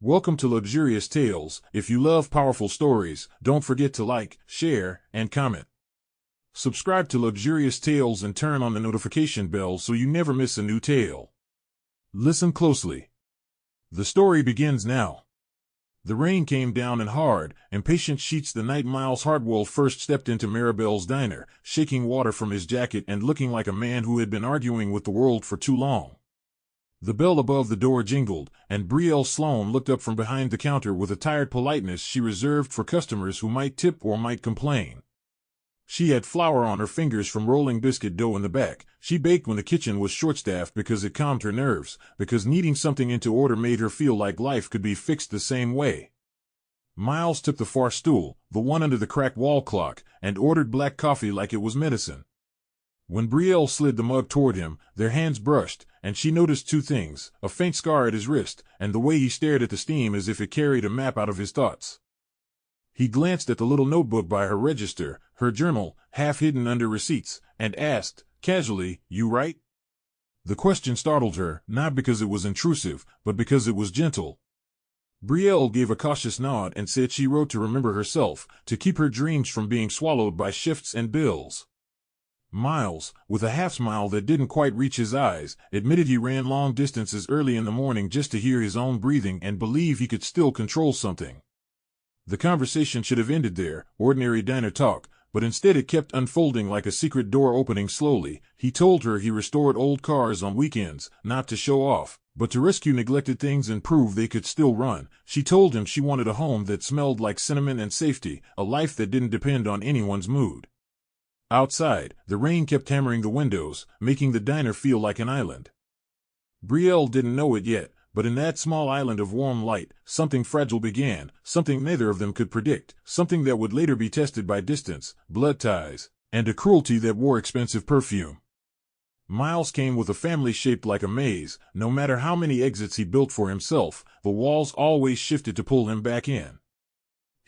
Welcome to Luxurious Tales. If you love powerful stories, don't forget to like, share, and comment. Subscribe to Luxurious Tales and turn on the notification bell so you never miss a new tale. Listen closely. The story begins now. The rain came down in hard, impatient sheets the night Miles Hartwell first stepped into Maribel's diner, shaking water from his jacket and looking like a man who had been arguing with the world for too long. The bell above the door jingled, and Brielle Sloane looked up from behind the counter with a tired politeness she reserved for customers who might tip or might complain. She had flour on her fingers from rolling biscuit dough in the back. She baked when the kitchen was short-staffed because it calmed her nerves, because needing something into order made her feel like life could be fixed the same way. Miles took the far stool, the one under the cracked wall clock, and ordered black coffee like it was medicine. When Brielle slid the mug toward him, their hands brushed, and she noticed two things, a faint scar at his wrist, and the way he stared at the steam as if it carried a map out of his thoughts. He glanced at the little notebook by her register, her journal, half hidden under receipts, and asked, casually, "You write?" The question startled her, not because it was intrusive, but because it was gentle. Brielle gave a cautious nod and said she wrote to remember herself, to keep her dreams from being swallowed by shifts and bills. Miles, with a half-smile that didn't quite reach his eyes, admitted he ran long distances early in the morning just to hear his own breathing and believe he could still control something. The conversation should have ended there, ordinary diner talk, but instead it kept unfolding like a secret door opening slowly. He told her he restored old cars on weekends, not to show off, but to rescue neglected things and prove they could still run. She told him she wanted a home that smelled like cinnamon and safety, a life that didn't depend on anyone's mood. Outside, the rain kept hammering the windows, making the diner feel like an island. Brielle didn't know it yet, but in that small island of warm light, something fragile began, something neither of them could predict, something that would later be tested by distance, blood ties, and a cruelty that wore expensive perfume. Miles came with a family shaped like a maze. No matter how many exits he built for himself, the walls always shifted to pull him back in.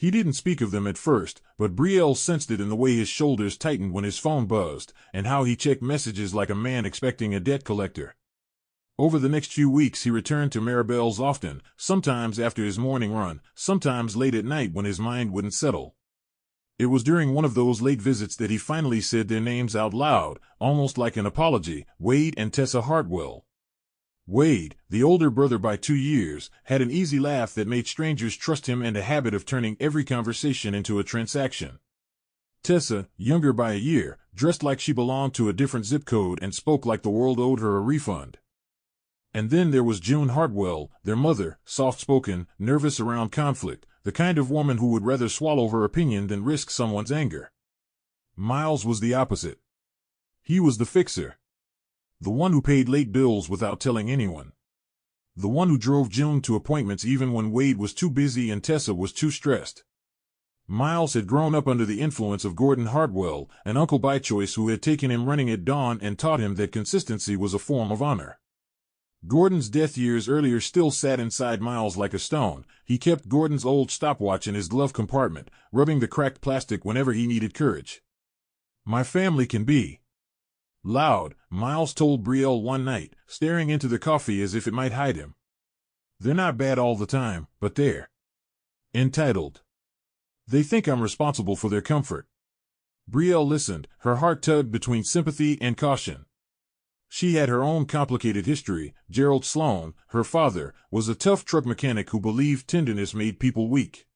He didn't speak of them at first, but Brielle sensed it in the way his shoulders tightened when his phone buzzed, and how he checked messages like a man expecting a debt collector. Over the next few weeks he returned to Maribel's often, sometimes after his morning run, sometimes late at night when his mind wouldn't settle. It was during one of those late visits that he finally said their names out loud, almost like an apology, Wade and Tessa Hartwell. Wade, the older brother by 2 years, had an easy laugh that made strangers trust him and a habit of turning every conversation into a transaction. Tessa, younger by a year, dressed like she belonged to a different zip code and spoke like the world owed her a refund. And then there was June Hartwell, their mother, soft-spoken, nervous around conflict, the kind of woman who would rather swallow her opinion than risk someone's anger. Miles was the opposite. He was the fixer. The one who paid late bills without telling anyone. The one who drove June to appointments even when Wade was too busy and Tessa was too stressed. Miles had grown up under the influence of Gordon Hartwell, an uncle by choice who had taken him running at dawn and taught him that consistency was a form of honor. Gordon's death years earlier still sat inside Miles like a stone. He kept Gordon's old stopwatch in his glove compartment, rubbing the cracked plastic whenever he needed courage. "My family can be loud," Miles told Brielle one night, staring into the coffee as if it might hide him. "They're not bad all the time, but they're entitled. They think I'm responsible for their comfort." Brielle listened, her heart tugged between sympathy and caution. She had her own complicated history. Gerald Sloane, her father, was a tough truck mechanic who believed tenderness made people weak.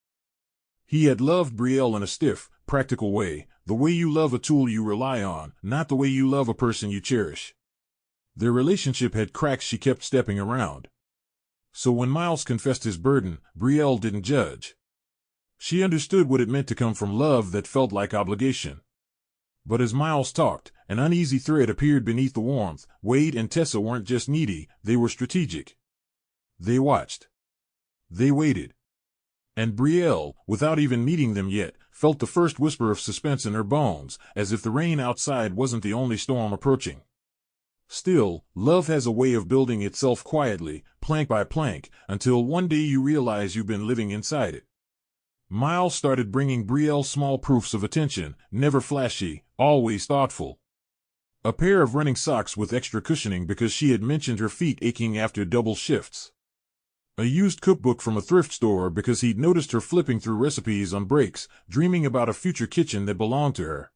He had loved Brielle in a stiff, practical way, the way you love a tool you rely on, not the way you love a person you cherish. Their relationship had cracks she kept stepping around. So when Miles confessed his burden, Brielle didn't judge. She understood what it meant to come from love that felt like obligation. But as Miles talked, an uneasy thread appeared beneath the warmth. Wade and Tessa weren't just needy, they were strategic. They watched. They waited. And Brielle, without even meeting them yet, felt the first whisper of suspense in her bones, as if the rain outside wasn't the only storm approaching. Still, love has a way of building itself quietly, plank by plank, until one day you realize you've been living inside it. Miles started bringing Brielle small proofs of attention, never flashy, always thoughtful. A pair of running socks with extra cushioning because she had mentioned her feet aching after double shifts. A used cookbook from a thrift store because he'd noticed her flipping through recipes on breaks, dreaming about a future kitchen that belonged to her.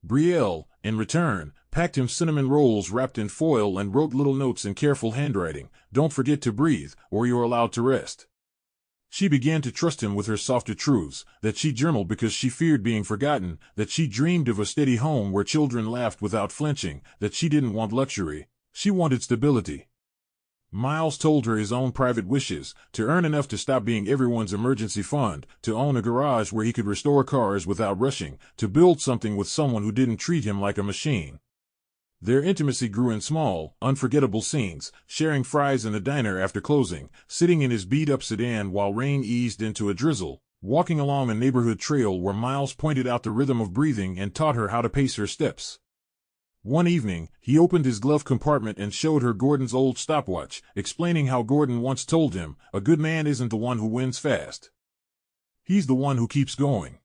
Brielle, in return, packed him cinnamon rolls wrapped in foil and wrote little notes in careful handwriting. "Don't forget to breathe, or you're allowed to rest." She began to trust him with her softer truths, that she journaled because she feared being forgotten, that she dreamed of a steady home where children laughed without flinching, that she didn't want luxury. She wanted stability. Miles told her his own private wishes: to earn enough to stop being everyone's emergency fund, to own a garage where he could restore cars without rushing, to build something with someone who didn't treat him like a machine. Their intimacy grew in small, unforgettable scenes, sharing fries in the diner after closing, sitting in his beat-up sedan while rain eased into a drizzle, walking along a neighborhood trail where Miles pointed out the rhythm of breathing and taught her how to pace her steps. One evening, he opened his glove compartment and showed her Gordon's old stopwatch, explaining how Gordon once told him, "A good man isn't the one who wins fast. He's the one who keeps going."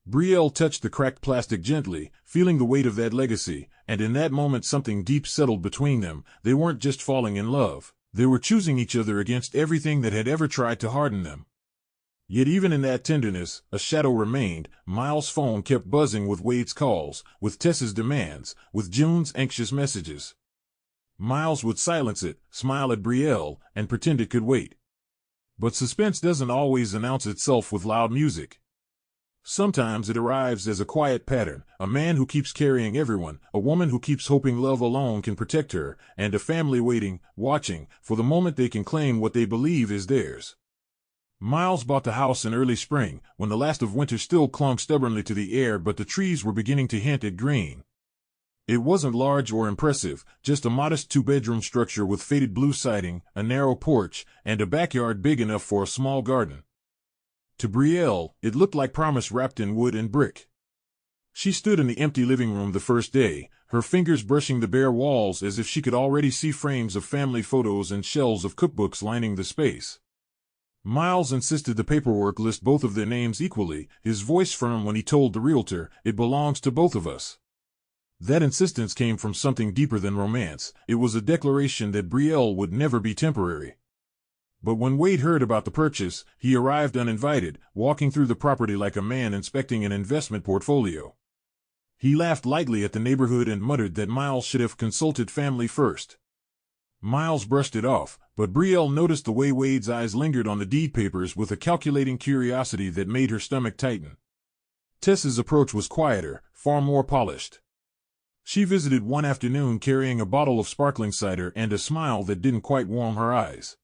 Brielle touched the cracked plastic gently, feeling the weight of that legacy, and in that moment something deep settled between them. They weren't just falling in love. They were choosing each other against everything that had ever tried to harden them. Yet even in that tenderness, a shadow remained. Miles' phone kept buzzing with Wade's calls, with Tess's demands, with June's anxious messages. Miles would silence it, smile at Brielle, and pretend it could wait. But suspense doesn't always announce itself with loud music. Sometimes it arrives as a quiet pattern: a man who keeps carrying everyone, a woman who keeps hoping love alone can protect her, and a family waiting, watching, for the moment they can claim what they believe is theirs. Miles bought the house in early spring, when the last of winter still clung stubbornly to the air but the trees were beginning to hint at green. It wasn't large or impressive, just a modest two-bedroom structure with faded blue siding, a narrow porch, and a backyard big enough for a small garden. To Brielle, it looked like promise wrapped in wood and brick. She stood in the empty living room the first day, her fingers brushing the bare walls as if she could already see frames of family photos and shelves of cookbooks lining the space. Miles insisted the paperwork list both of their names equally, his voice firm when he told the realtor, "It belongs to both of us." That insistence came from something deeper than romance. It was a declaration that Brielle would never be temporary. But when Wade heard about the purchase, he arrived uninvited, walking through the property like a man inspecting an investment portfolio. He laughed lightly at the neighborhood and muttered that Miles should have consulted family first. Miles brushed it off, but Brielle noticed the way Wade's eyes lingered on the deed papers with a calculating curiosity that made her stomach tighten. Tess's approach was quieter, far more polished. She visited one afternoon carrying a bottle of sparkling cider and a smile that didn't quite warm her eyes.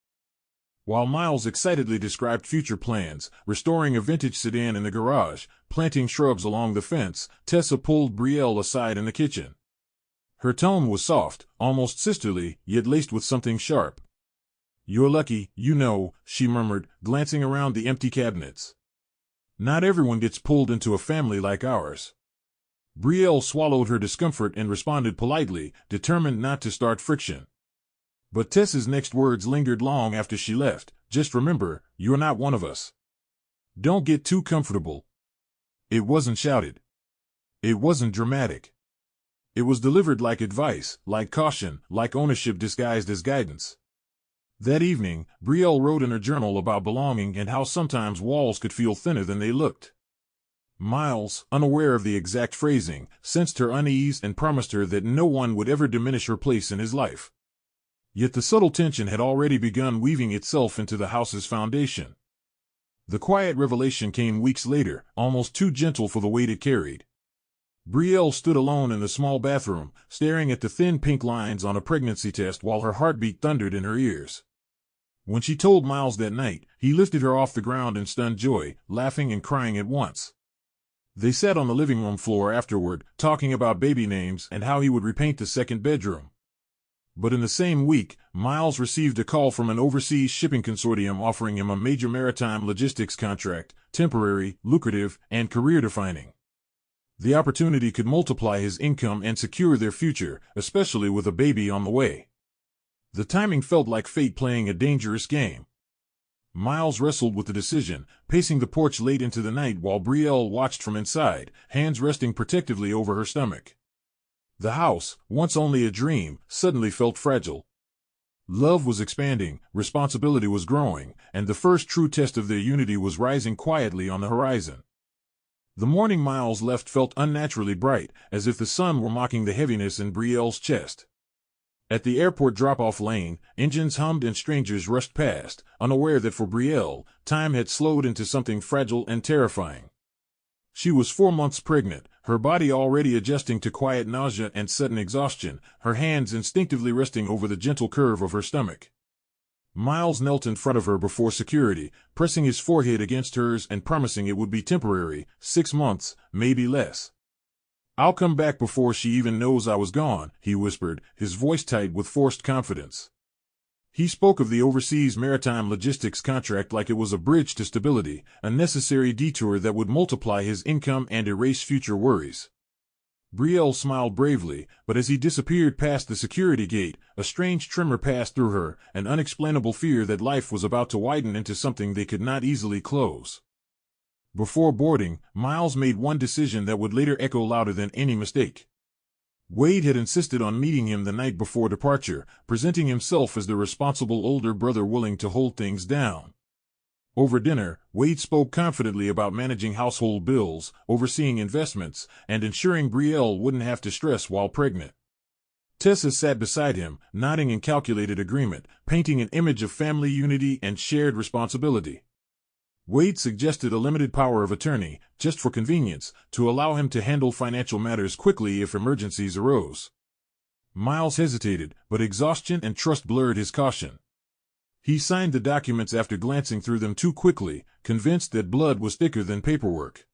While Miles excitedly described future plans, restoring a vintage sedan in the garage, planting shrubs along the fence, Tessa pulled Brielle aside in the kitchen. Her tone was soft, almost sisterly, yet laced with something sharp. "You're lucky, you know," she murmured, glancing around the empty cabinets. "Not everyone gets pulled into a family like ours." Brielle swallowed her discomfort and responded politely, determined not to start friction. But Tess's next words lingered long after she left. "Just remember, you're not one of us. Don't get too comfortable." It wasn't shouted. It wasn't dramatic. It was delivered like advice, like caution, like ownership disguised as guidance. That evening, Brielle wrote in her journal about belonging and how sometimes walls could feel thinner than they looked. Miles, unaware of the exact phrasing, sensed her unease and promised her that no one would ever diminish her place in his life. Yet the subtle tension had already begun weaving itself into the house's foundation. The quiet revelation came weeks later, almost too gentle for the weight it carried. Brielle stood alone in the small bathroom, staring at the thin pink lines on a pregnancy test while her heartbeat thundered in her ears. When she told Miles that night, he lifted her off the ground in stunned joy, laughing and crying at once. They sat on the living room floor afterward, talking about baby names and how he would repaint the second bedroom. But in the same week, Miles received a call from an overseas shipping consortium offering him a major maritime logistics contract, temporary, lucrative, and career-defining. The opportunity could multiply his income and secure their future, especially with a baby on the way. The timing felt like fate playing a dangerous game. Miles wrestled with the decision, pacing the porch late into the night while Brielle watched from inside, hands resting protectively over her stomach. The house, once only a dream, suddenly felt fragile. Love was expanding, responsibility was growing, and the first true test of their unity was rising quietly on the horizon. The morning Miles left felt unnaturally bright, as if the sun were mocking the heaviness in Brielle's chest. At the airport drop-off lane, engines hummed and strangers rushed past, unaware that for Brielle, time had slowed into something fragile and terrifying. She was 4 months pregnant, her body already adjusting to quiet nausea and sudden exhaustion, her hands instinctively resting over the gentle curve of her stomach. Miles knelt in front of her before security, pressing his forehead against hers and promising it would be temporary, 6 months, maybe less. "I'll come back before she even knows I was gone," he whispered, his voice tight with forced confidence. He spoke of the overseas maritime logistics contract like it was a bridge to stability, a necessary detour that would multiply his income and erase future worries. Brielle smiled bravely, but as he disappeared past the security gate, a strange tremor passed through her, an unexplainable fear that life was about to widen into something they could not easily close. Before boarding, Miles made one decision that would later echo louder than any mistake. Wade had insisted on meeting him the night before departure, presenting himself as the responsible older brother willing to hold things down. Over dinner, Wade spoke confidently about managing household bills, overseeing investments, and ensuring Brielle wouldn't have to stress while pregnant. Tessa sat beside him, nodding in calculated agreement, painting an image of family unity and shared responsibility. Wade suggested a limited power of attorney, just for convenience, to allow him to handle financial matters quickly if emergencies arose. Miles hesitated, but exhaustion and trust blurred his caution. He signed the documents after glancing through them too quickly, convinced that blood was thicker than paperwork.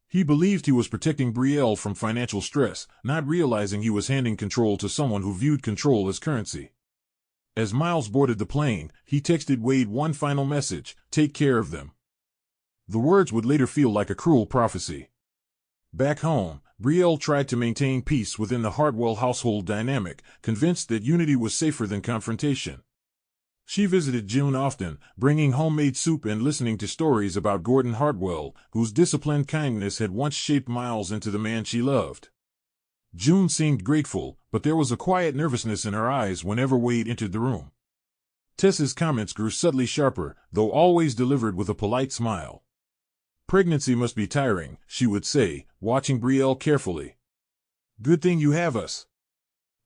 He believed he was protecting Brielle from financial stress, not realizing he was handing control to someone who viewed control as currency. As Miles boarded the plane, he texted Wade one final message: "Take care of them." The words would later feel like a cruel prophecy. Back home, Brielle tried to maintain peace within the Hartwell household dynamic, convinced that unity was safer than confrontation. She visited June often, bringing homemade soup and listening to stories about Gordon Hartwell, whose disciplined kindness had once shaped Miles into the man she loved. June seemed grateful, but there was a quiet nervousness in her eyes whenever Wade entered the room. Tessa's comments grew subtly sharper, though always delivered with a polite smile. "Pregnancy must be tiring," she would say, watching Brielle carefully. "Good thing you have us."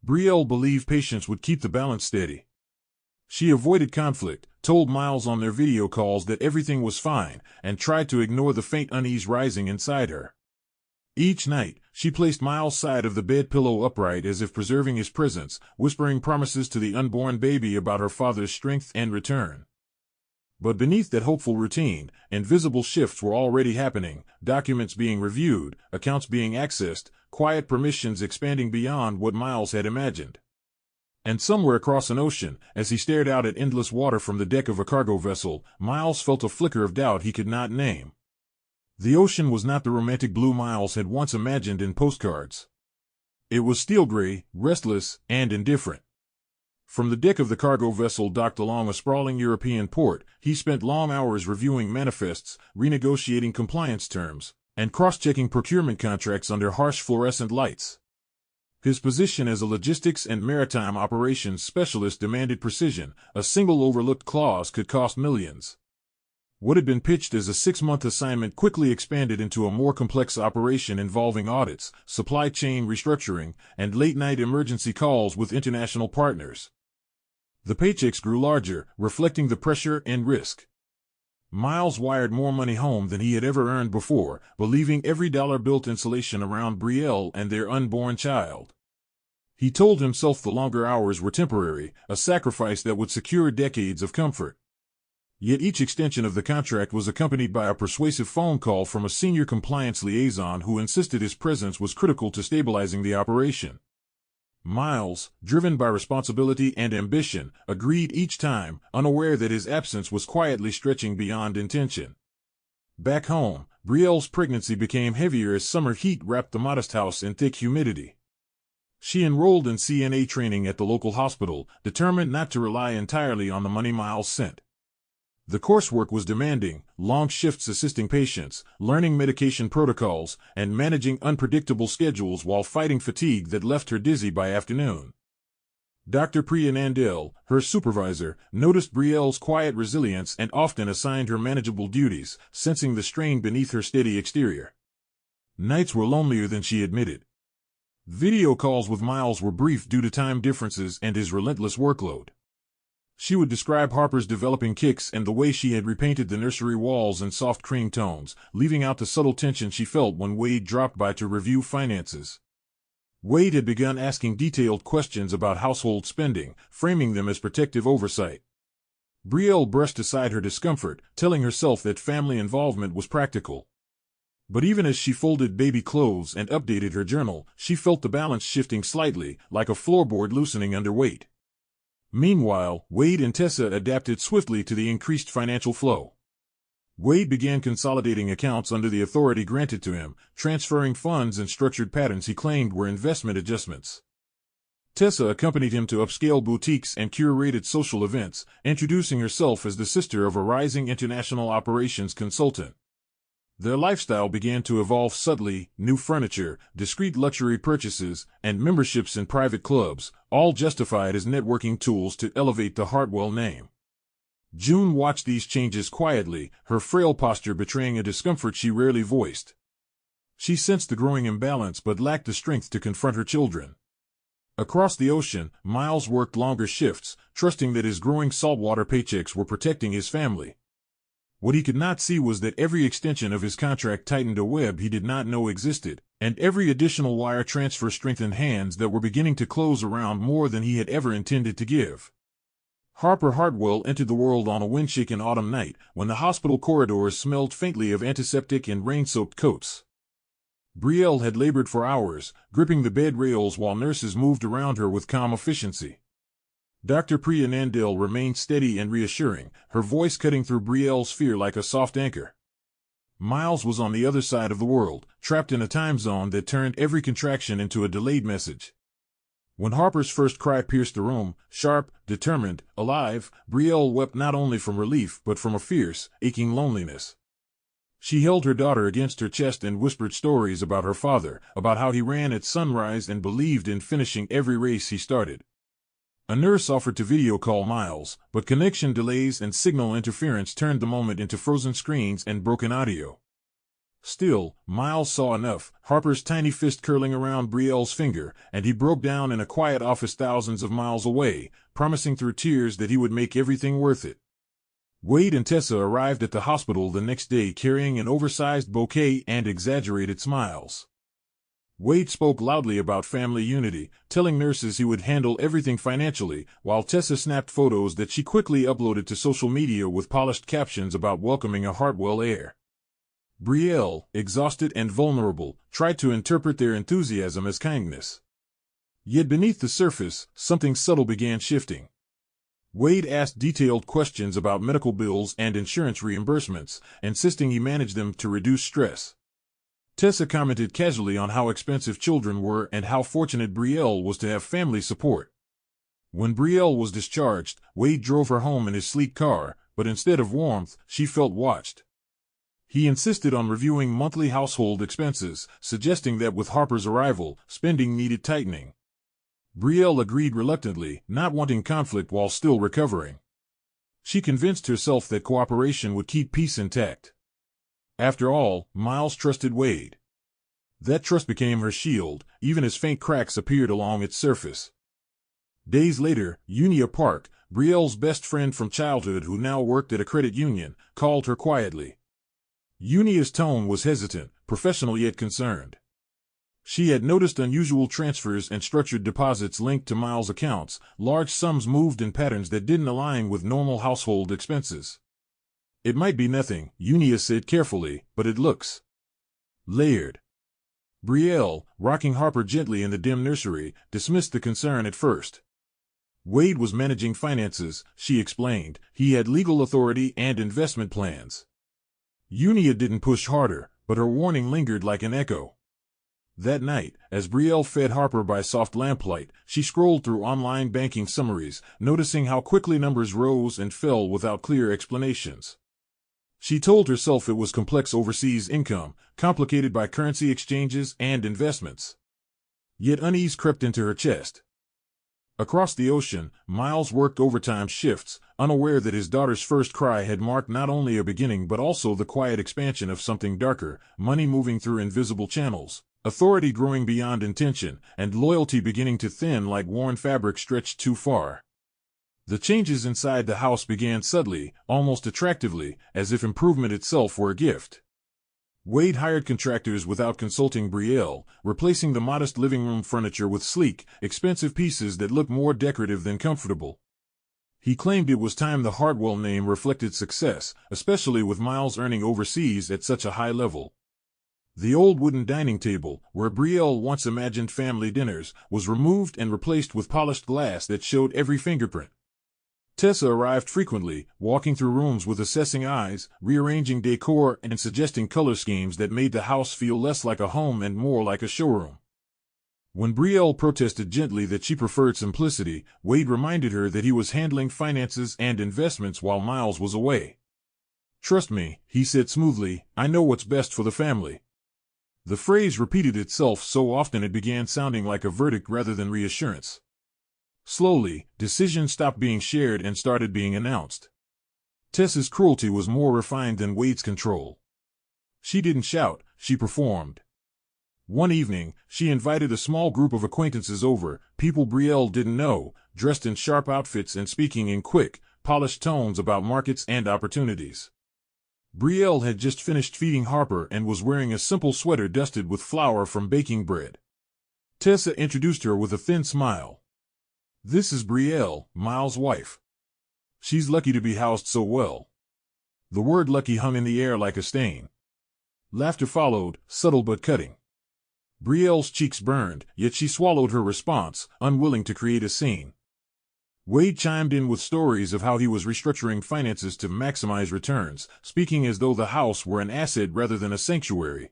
Brielle believed patience would keep the balance steady. She avoided conflict, told Miles on their video calls that everything was fine, and tried to ignore the faint unease rising inside her. Each night, she placed Miles' side of the bed pillow upright as if preserving his presence, whispering promises to the unborn baby about her father's strength and return. But beneath that hopeful routine, invisible shifts were already happening, documents being reviewed, accounts being accessed, quiet permissions expanding beyond what Miles had imagined. And somewhere across an ocean, as he stared out at endless water from the deck of a cargo vessel, Miles felt a flicker of doubt he could not name. The ocean was not the romantic blue Miles had once imagined in postcards. It was steel gray, restless, and indifferent. From the deck of the cargo vessel docked along a sprawling European port, he spent long hours reviewing manifests, renegotiating compliance terms, and cross-checking procurement contracts under harsh fluorescent lights. His position as a logistics and maritime operations specialist demanded precision. A single overlooked clause could cost millions. What had been pitched as a 6-month assignment quickly expanded into a more complex operation involving audits, supply chain restructuring, and late-night emergency calls with international partners. The paychecks grew larger, reflecting the pressure and risk. Miles wired more money home than he had ever earned before, believing every dollar built insulation around Brielle and their unborn child. He told himself the longer hours were temporary, a sacrifice that would secure decades of comfort. Yet each extension of the contract was accompanied by a persuasive phone call from a senior compliance liaison who insisted his presence was critical to stabilizing the operation. Miles, driven by responsibility and ambition, agreed each time, unaware that his absence was quietly stretching beyond intention. Back home, Brielle's pregnancy became heavier as summer heat wrapped the modest house in thick humidity. She enrolled in CNA training at the local hospital, determined not to rely entirely on the money Miles sent. The coursework was demanding, long shifts assisting patients, learning medication protocols, and managing unpredictable schedules while fighting fatigue that left her dizzy by afternoon. Dr. Priya Nandel, her supervisor, noticed Brielle's quiet resilience and often assigned her manageable duties, sensing the strain beneath her steady exterior. Nights were lonelier than she admitted. Video calls with Miles were brief due to time differences and his relentless workload. She would describe Harper's developing kicks and the way she had repainted the nursery walls in soft cream tones, leaving out the subtle tension she felt when Wade dropped by to review finances. Wade had begun asking detailed questions about household spending, framing them as protective oversight. Brielle brushed aside her discomfort, telling herself that family involvement was practical. But even as she folded baby clothes and updated her journal, she felt the balance shifting slightly, like a floorboard loosening under weight. Meanwhile, Wade and Tessa adapted swiftly to the increased financial flow. Wade began consolidating accounts under the authority granted to him, transferring funds in structured patterns he claimed were investment adjustments. Tessa accompanied him to upscale boutiques and curated social events, introducing herself as the sister of a rising international operations consultant. Their lifestyle began to evolve subtly: new furniture, discreet luxury purchases, and memberships in private clubs, all justified as networking tools to elevate the Hartwell name. June watched these changes quietly, her frail posture betraying a discomfort she rarely voiced. She sensed the growing imbalance but lacked the strength to confront her children. Across the ocean, Miles worked longer shifts, trusting that his growing saltwater paychecks were protecting his family. What he could not see was that every extension of his contract tightened a web he did not know existed, and every additional wire transfer strengthened hands that were beginning to close around more than he had ever intended to give. Harper Hartwell entered the world on a wind-shaken autumn night, when the hospital corridors smelled faintly of antiseptic and rain-soaked coats. Brielle had labored for hours, gripping the bed rails while nurses moved around her with calm efficiency. Dr. Priya Nandel remained steady and reassuring, her voice cutting through Brielle's fear like a soft anchor. Miles was on the other side of the world, trapped in a time zone that turned every contraction into a delayed message. When Harper's first cry pierced the room, sharp, determined, alive, Brielle wept not only from relief but from a fierce, aching loneliness. She held her daughter against her chest and whispered stories about her father, about how he ran at sunrise and believed in finishing every race he started. A nurse offered to video call Miles, but connection delays and signal interference turned the moment into frozen screens and broken audio. Still, Miles saw enough, Harper's tiny fist curling around Brielle's finger, and he broke down in a quiet office thousands of miles away, promising through tears that he would make everything worth it. Wade and Tessa arrived at the hospital the next day carrying an oversized bouquet and exaggerated smiles. Wade spoke loudly about family unity, telling nurses he would handle everything financially, while Tessa snapped photos that she quickly uploaded to social media with polished captions about welcoming a Hartwell heir. Brielle, exhausted and vulnerable, tried to interpret their enthusiasm as kindness. Yet beneath the surface, something subtle began shifting. Wade asked detailed questions about medical bills and insurance reimbursements, insisting he manage them to reduce stress. Tessa commented casually on how expensive children were and how fortunate Brielle was to have family support. When Brielle was discharged, Wade drove her home in his sleek car, but instead of warmth, she felt watched. He insisted on reviewing monthly household expenses, suggesting that with Harper's arrival, spending needed tightening. Brielle agreed reluctantly, not wanting conflict while still recovering. She convinced herself that cooperation would keep peace intact. After all, Miles trusted Wade. That trust became her shield, even as faint cracks appeared along its surface. Days later, Unia Park, Brielle's best friend from childhood who now worked at a credit union, called her quietly. Unia's tone was hesitant, professional yet concerned. She had noticed unusual transfers and structured deposits linked to Miles' accounts, large sums moved in patterns that didn't align with normal household expenses. It might be nothing, Unia said carefully, but it looks layered. Brielle, rocking Harper gently in the dim nursery, dismissed the concern at first. Wade was managing finances, she explained. He had legal authority and investment plans. Unia didn't push harder, but her warning lingered like an echo. That night, as Brielle fed Harper by soft lamplight, she scrolled through online banking summaries, noticing how quickly numbers rose and fell without clear explanations. She told herself it was complex overseas income, complicated by currency exchanges and investments. Yet unease crept into her chest. Across the ocean, Miles worked overtime shifts, unaware that his daughter's first cry had marked not only a beginning but also the quiet expansion of something darker, money moving through invisible channels, authority growing beyond intention, and loyalty beginning to thin like worn fabric stretched too far. The changes inside the house began subtly, almost attractively, as if improvement itself were a gift. Wade hired contractors without consulting Brielle, replacing the modest living room furniture with sleek, expensive pieces that looked more decorative than comfortable. He claimed it was time the Hartwell name reflected success, especially with Miles earning overseas at such a high level. The old wooden dining table, where Brielle once imagined family dinners, was removed and replaced with polished glass that showed every fingerprint. Tessa arrived frequently, walking through rooms with assessing eyes, rearranging decor and suggesting color schemes that made the house feel less like a home and more like a showroom. When Brielle protested gently that she preferred simplicity, Wade reminded her that he was handling finances and investments while Miles was away. "Trust me," he said smoothly, "I know what's best for the family." The phrase repeated itself so often it began sounding like a verdict rather than reassurance. Slowly, decisions stopped being shared and started being announced. Tessa's cruelty was more refined than Wade's control. She didn't shout, she performed. One evening, she invited a small group of acquaintances over, people Brielle didn't know, dressed in sharp outfits and speaking in quick, polished tones about markets and opportunities. Brielle had just finished feeding Harper and was wearing a simple sweater dusted with flour from baking bread. Tessa introduced her with a thin smile. "This is Brielle, Miles' wife. She's lucky to be housed so well." The word lucky hung in the air like a stain. Laughter followed, subtle but cutting. Brielle's cheeks burned, yet she swallowed her response, unwilling to create a scene. Wade chimed in with stories of how he was restructuring finances to maximize returns, speaking as though the house were an asset rather than a sanctuary.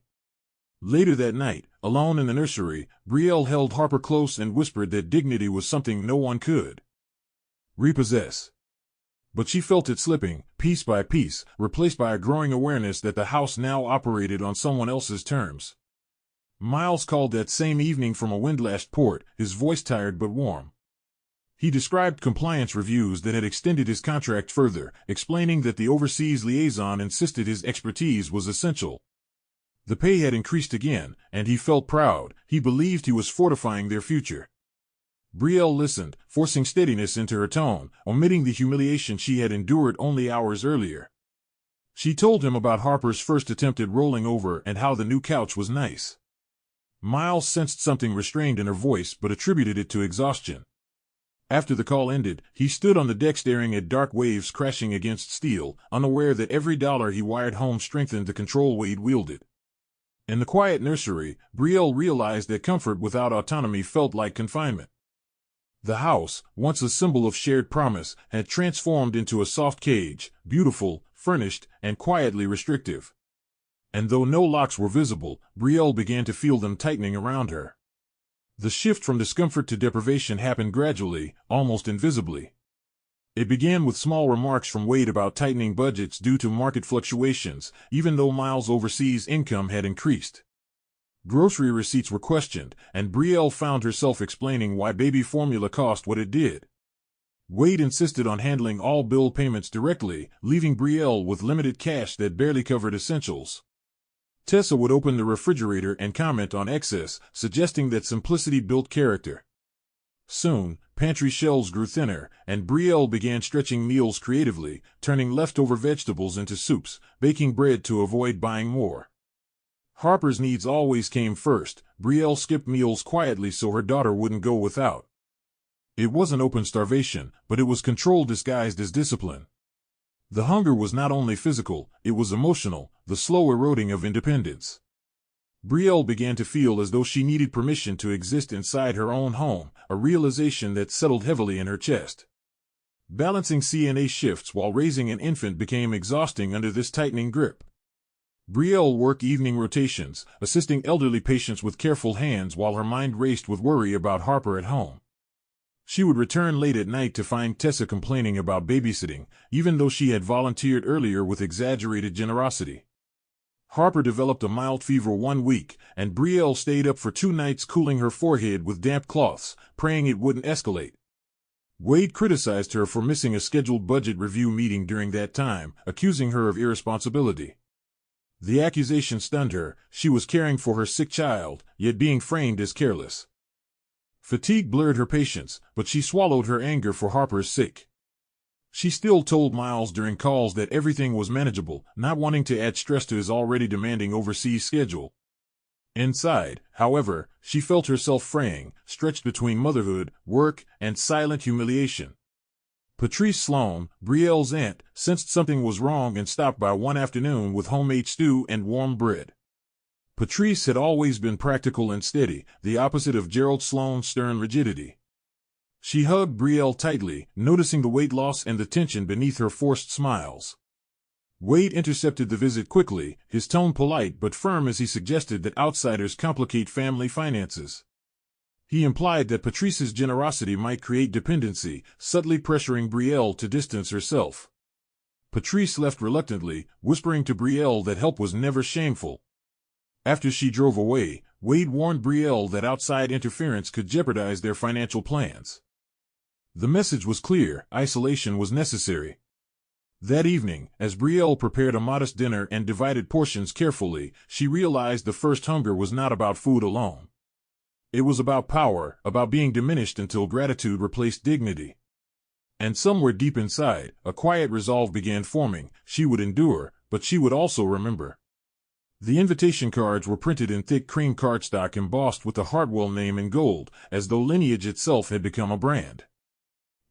Later that night, alone in the nursery, Brielle held Harper close and whispered that dignity was something no one could repossess. But she felt it slipping, piece by piece, replaced by a growing awareness that the house now operated on someone else's terms. Miles called that same evening from a windlashed port, his voice tired but warm. He described compliance reviews that had extended his contract further, explaining that the overseas liaison insisted his expertise was essential. The pay had increased again, and he felt proud. He believed he was fortifying their future. Brielle listened, forcing steadiness into her tone, omitting the humiliation she had endured only hours earlier. She told him about Harper's first attempt at rolling over and how the new couch was nice. Miles sensed something restrained in her voice but attributed it to exhaustion. After the call ended, he stood on the deck staring at dark waves crashing against steel, unaware that every dollar he wired home strengthened the control Wade wielded. In the quiet nursery, Brielle realized that comfort without autonomy felt like confinement. The house, once a symbol of shared promise, had transformed into a soft cage, beautiful, furnished, and quietly restrictive. And though no locks were visible, Brielle began to feel them tightening around her. The shift from discomfort to deprivation happened gradually, almost invisibly. It began with small remarks from Wade about tightening budgets due to market fluctuations, even though Miles' overseas income had increased. Grocery receipts were questioned, and Brielle found herself explaining why baby formula cost what it did. Wade insisted on handling all bill payments directly, leaving Brielle with limited cash that barely covered essentials. Tessa would open the refrigerator and comment on excess, suggesting that simplicity built character. Soon, pantry shelves grew thinner, and Brielle began stretching meals creatively, turning leftover vegetables into soups, baking bread to avoid buying more. Harper's needs always came first. Brielle skipped meals quietly so her daughter wouldn't go without. It wasn't open starvation, but it was control disguised as discipline. The hunger was not only physical, it was emotional, the slow eroding of independence. Brielle began to feel as though she needed permission to exist inside her own home, a realization that settled heavily in her chest. Balancing CNA shifts while raising an infant became exhausting under this tightening grip. Brielle worked evening rotations, assisting elderly patients with careful hands while her mind raced with worry about Harper at home. She would return late at night to find Tessa complaining about babysitting, even though she had volunteered earlier with exaggerated generosity. Harper developed a mild fever 1 week, and Brielle stayed up for 2 nights cooling her forehead with damp cloths, praying it wouldn't escalate. Wade criticized her for missing a scheduled budget review meeting during that time, accusing her of irresponsibility. The accusation stunned her. She was caring for her sick child, yet being framed as careless. Fatigue blurred her patience, but she swallowed her anger for Harper's sake. She still told Miles during calls that everything was manageable, not wanting to add stress to his already demanding overseas schedule. Inside, however, she felt herself fraying, stretched between motherhood, work, and silent humiliation. Patrice Sloan, Brielle's aunt, sensed something was wrong and stopped by one afternoon with homemade stew and warm bread. Patrice had always been practical and steady, the opposite of Gerald Sloan's stern rigidity. She hugged Brielle tightly, noticing the weight loss and the tension beneath her forced smiles. Wade intercepted the visit quickly, his tone polite but firm as he suggested that outsiders complicate family finances. He implied that Patrice's generosity might create dependency, subtly pressuring Brielle to distance herself. Patrice left reluctantly, whispering to Brielle that help was never shameful. After she drove away, Wade warned Brielle that outside interference could jeopardize their financial plans. The message was clear: isolation was necessary. That evening, as Brielle prepared a modest dinner and divided portions carefully, she realized the first hunger was not about food alone. It was about power, about being diminished until gratitude replaced dignity. And somewhere deep inside, a quiet resolve began forming. She would endure, but she would also remember. The invitation cards were printed in thick cream cardstock embossed with the Hartwell name in gold, as though lineage itself had become a brand.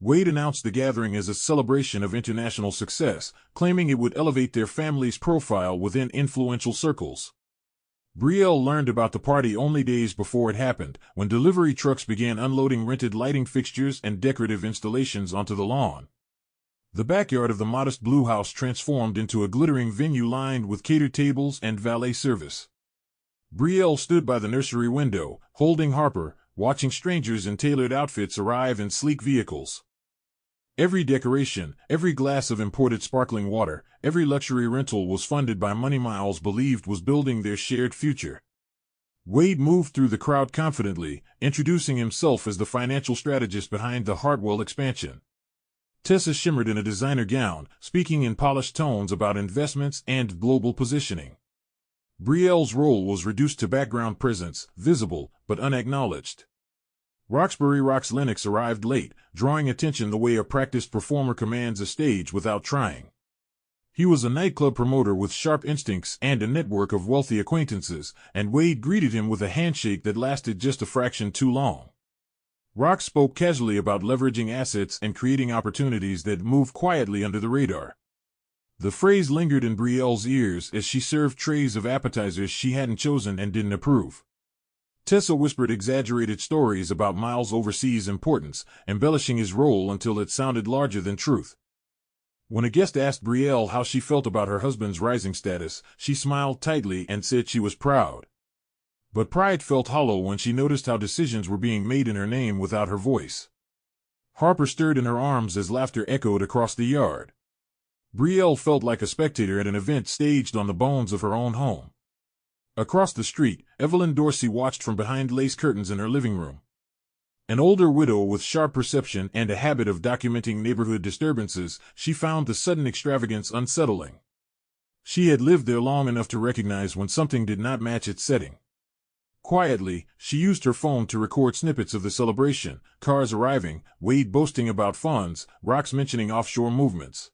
Wade announced the gathering as a celebration of international success, claiming it would elevate their family's profile within influential circles. Brielle learned about the party only days before it happened, when delivery trucks began unloading rented lighting fixtures and decorative installations onto the lawn. The backyard of the modest blue house transformed into a glittering venue lined with catered tables and valet service. Brielle stood by the nursery window, holding Harper, watching strangers in tailored outfits arrive in sleek vehicles. Every decoration, every glass of imported sparkling water, every luxury rental was funded by money Miles believed was building their shared future. Wade moved through the crowd confidently, introducing himself as the financial strategist behind the Hartwell expansion. Tessa shimmered in a designer gown, speaking in polished tones about investments and global positioning. Brielle's role was reduced to background presence, visible, but unacknowledged. Roxbury Rox Lennox arrived late, drawing attention the way a practiced performer commands a stage without trying. He was a nightclub promoter with sharp instincts and a network of wealthy acquaintances, and Wade greeted him with a handshake that lasted just a fraction too long. Rox spoke casually about leveraging assets and creating opportunities that moved quietly under the radar. The phrase lingered in Brielle's ears as she served trays of appetizers she hadn't chosen and didn't approve. Tessa whispered exaggerated stories about Miles' overseas importance, embellishing his role until it sounded larger than truth. When a guest asked Brielle how she felt about her husband's rising status, she smiled tightly and said she was proud. But pride felt hollow when she noticed how decisions were being made in her name without her voice. Harper stirred in her arms as laughter echoed across the yard. Brielle felt like a spectator at an event staged on the bones of her own home. Across the street, Evelyn Dorsey watched from behind lace curtains in her living room. An older widow with sharp perception and a habit of documenting neighborhood disturbances, she found the sudden extravagance unsettling. She had lived there long enough to recognize when something did not match its setting. Quietly, she used her phone to record snippets of the celebration: cars arriving, Wade boasting about funds, Rox mentioning offshore movements.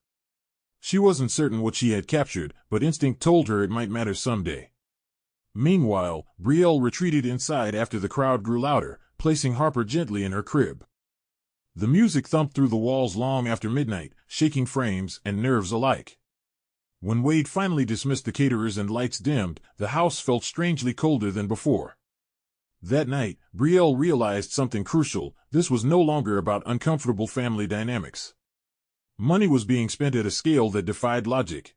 She wasn't certain what she had captured, but instinct told her it might matter someday. Meanwhile, Brielle retreated inside after the crowd grew louder, placing Harper gently in her crib. The music thumped through the walls long after midnight, shaking frames and nerves alike. When Wade finally dismissed the caterers and lights dimmed, the house felt strangely colder than before. That night, Brielle realized something crucial: this was no longer about uncomfortable family dynamics. Money was being spent at a scale that defied logic.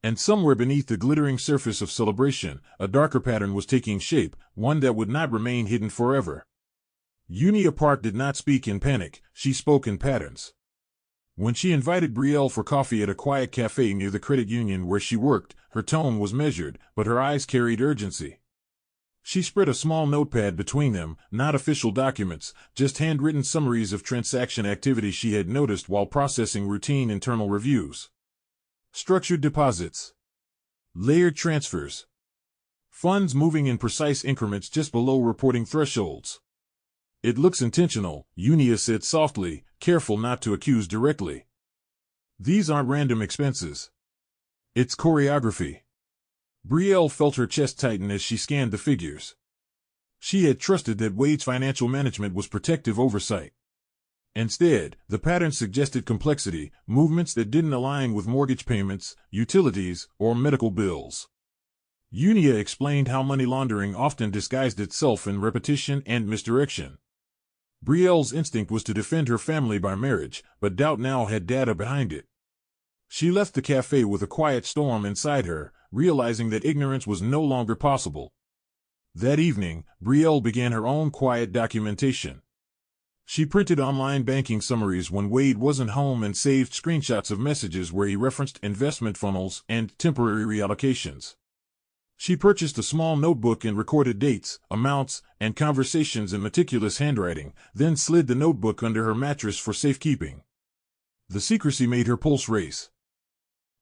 And somewhere beneath the glittering surface of celebration, a darker pattern was taking shape, one that would not remain hidden forever. Unia Park did not speak in panic, she spoke in patterns. When she invited Brielle for coffee at a quiet cafe near the credit union where she worked, her tone was measured, but her eyes carried urgency. She spread a small notepad between them, not official documents, just handwritten summaries of transaction activity she had noticed while processing routine internal reviews. Structured deposits. Layered transfers. Funds moving in precise increments just below reporting thresholds. It looks intentional, Unia said softly, careful not to accuse directly. These aren't random expenses. It's choreography. Brielle felt her chest tighten as she scanned the figures. She had trusted that Wade's financial management was protective oversight. Instead, the pattern suggested complexity, movements that didn't align with mortgage payments, utilities, or medical bills. Unia explained how money laundering often disguised itself in repetition and misdirection. Brielle's instinct was to defend her family by marriage, but doubt now had data behind it. She left the cafe with a quiet storm inside her, realizing that ignorance was no longer possible. That evening, Brielle began her own quiet documentation. She printed online banking summaries when Wade wasn't home and saved screenshots of messages where he referenced investment funnels and temporary reallocations. She purchased a small notebook and recorded dates, amounts, and conversations in meticulous handwriting, then slid the notebook under her mattress for safekeeping. The secrecy made her pulse race.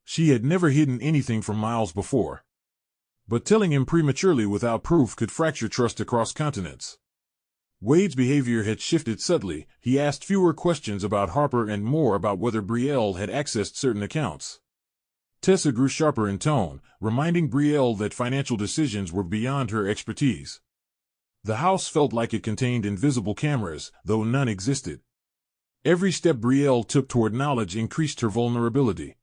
She had never hidden anything from Miles before. But telling him prematurely without proof could fracture trust across continents. Wade's behavior had shifted subtly. He asked fewer questions about Harper and more about whether Brielle had accessed certain accounts. Tessa grew sharper in tone, reminding Brielle that financial decisions were beyond her expertise. The house felt like it contained invisible cameras, though none existed. Every step Brielle took toward knowledge increased her vulnerability.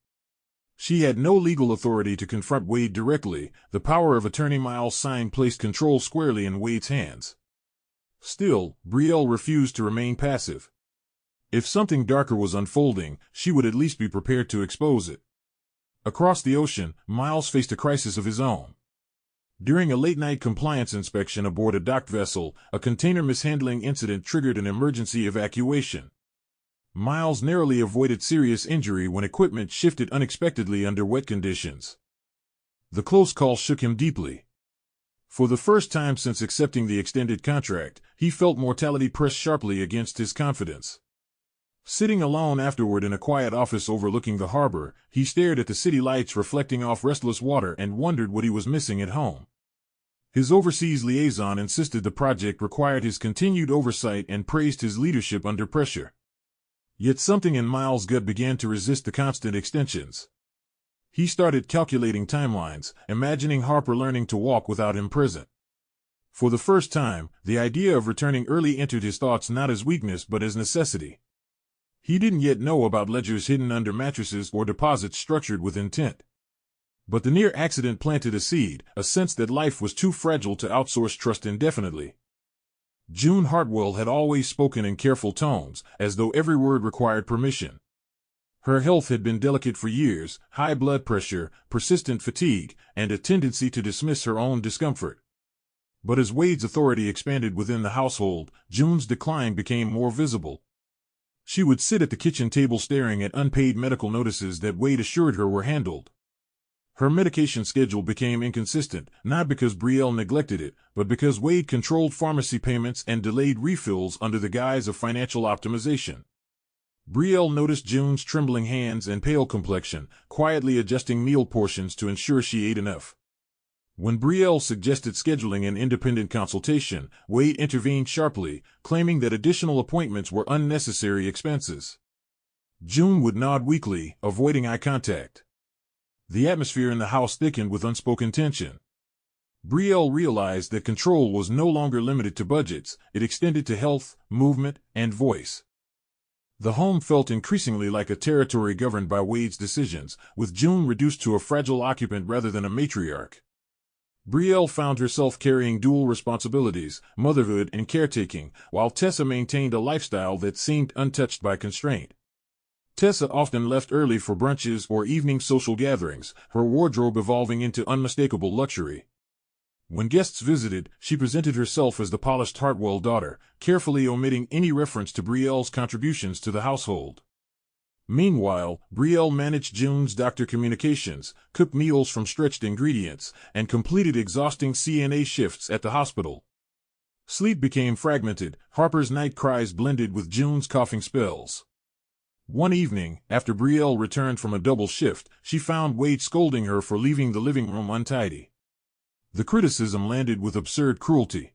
She had no legal authority to confront Wade directly. The power of attorney Miles' sign placed control squarely in Wade's hands. Still, Brielle refused to remain passive. If something darker was unfolding, she would at least be prepared to expose it. Across the ocean, Miles faced a crisis of his own. During a late-night compliance inspection aboard a docked vessel, a container mishandling incident triggered an emergency evacuation. Miles narrowly avoided serious injury when equipment shifted unexpectedly under wet conditions. The close call shook him deeply. For the first time since accepting the extended contract, he felt mortality press sharply against his confidence. Sitting alone afterward in a quiet office overlooking the harbor, he stared at the city lights reflecting off restless water and wondered what he was missing at home. His overseas liaison insisted the project required his continued oversight and praised his leadership under pressure. Yet something in Miles' gut began to resist the constant extensions. He started calculating timelines, imagining Harper learning to walk without him present. For the first time, the idea of returning early entered his thoughts not as weakness but as necessity. He didn't yet know about ledgers hidden under mattresses or deposits structured with intent. But the near accident planted a seed, a sense that life was too fragile to outsource trust indefinitely. June Hartwell had always spoken in careful tones, as though every word required permission. Her health had been delicate for years, high blood pressure, persistent fatigue, and a tendency to dismiss her own discomfort. But as Wade's authority expanded within the household, June's decline became more visible. She would sit at the kitchen table staring at unpaid medical notices that Wade assured her were handled. Her medication schedule became inconsistent, not because Brielle neglected it, but because Wade controlled pharmacy payments and delayed refills under the guise of financial optimization. Brielle noticed June's trembling hands and pale complexion, quietly adjusting meal portions to ensure she ate enough. When Brielle suggested scheduling an independent consultation, Wade intervened sharply, claiming that additional appointments were unnecessary expenses. June would nod weakly, avoiding eye contact. The atmosphere in the house thickened with unspoken tension. Brielle realized that control was no longer limited to budgets, it extended to health, movement, and voice. The home felt increasingly like a territory governed by Wade's decisions, with June reduced to a fragile occupant rather than a matriarch. Brielle found herself carrying dual responsibilities, motherhood and caretaking, while Tessa maintained a lifestyle that seemed untouched by constraint. Tessa often left early for brunches or evening social gatherings, her wardrobe evolving into unmistakable luxury. When guests visited, she presented herself as the polished Hartwell daughter, carefully omitting any reference to Brielle's contributions to the household. Meanwhile, Brielle managed June's doctor communications, cooked meals from stretched ingredients, and completed exhausting CNA shifts at the hospital. Sleep became fragmented, Harper's night cries blended with June's coughing spells. One evening, after Brielle returned from a double shift, she found Wade scolding her for leaving the living room untidy. The criticism landed with absurd cruelty.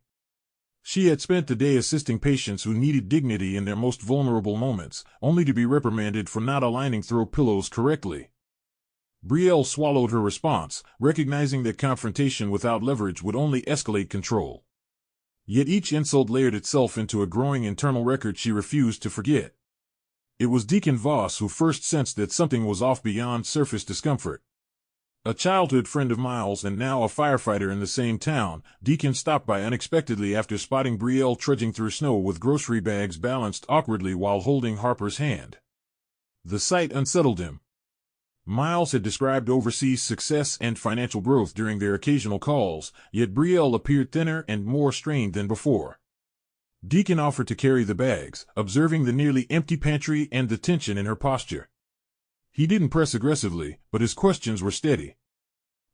She had spent the day assisting patients who needed dignity in their most vulnerable moments, only to be reprimanded for not aligning throw pillows correctly. Brielle swallowed her response, recognizing that confrontation without leverage would only escalate control. Yet each insult layered itself into a growing internal record she refused to forget. It was Deacon Voss who first sensed that something was off beyond surface discomfort. A childhood friend of Miles and now a firefighter in the same town, Deacon stopped by unexpectedly after spotting Brielle trudging through snow with grocery bags balanced awkwardly while holding Harper's hand. The sight unsettled him. Miles had described overseas success and financial growth during their occasional calls, yet Brielle appeared thinner and more strained than before. Deacon offered to carry the bags, observing the nearly empty pantry and the tension in her posture. He didn't press aggressively, but his questions were steady.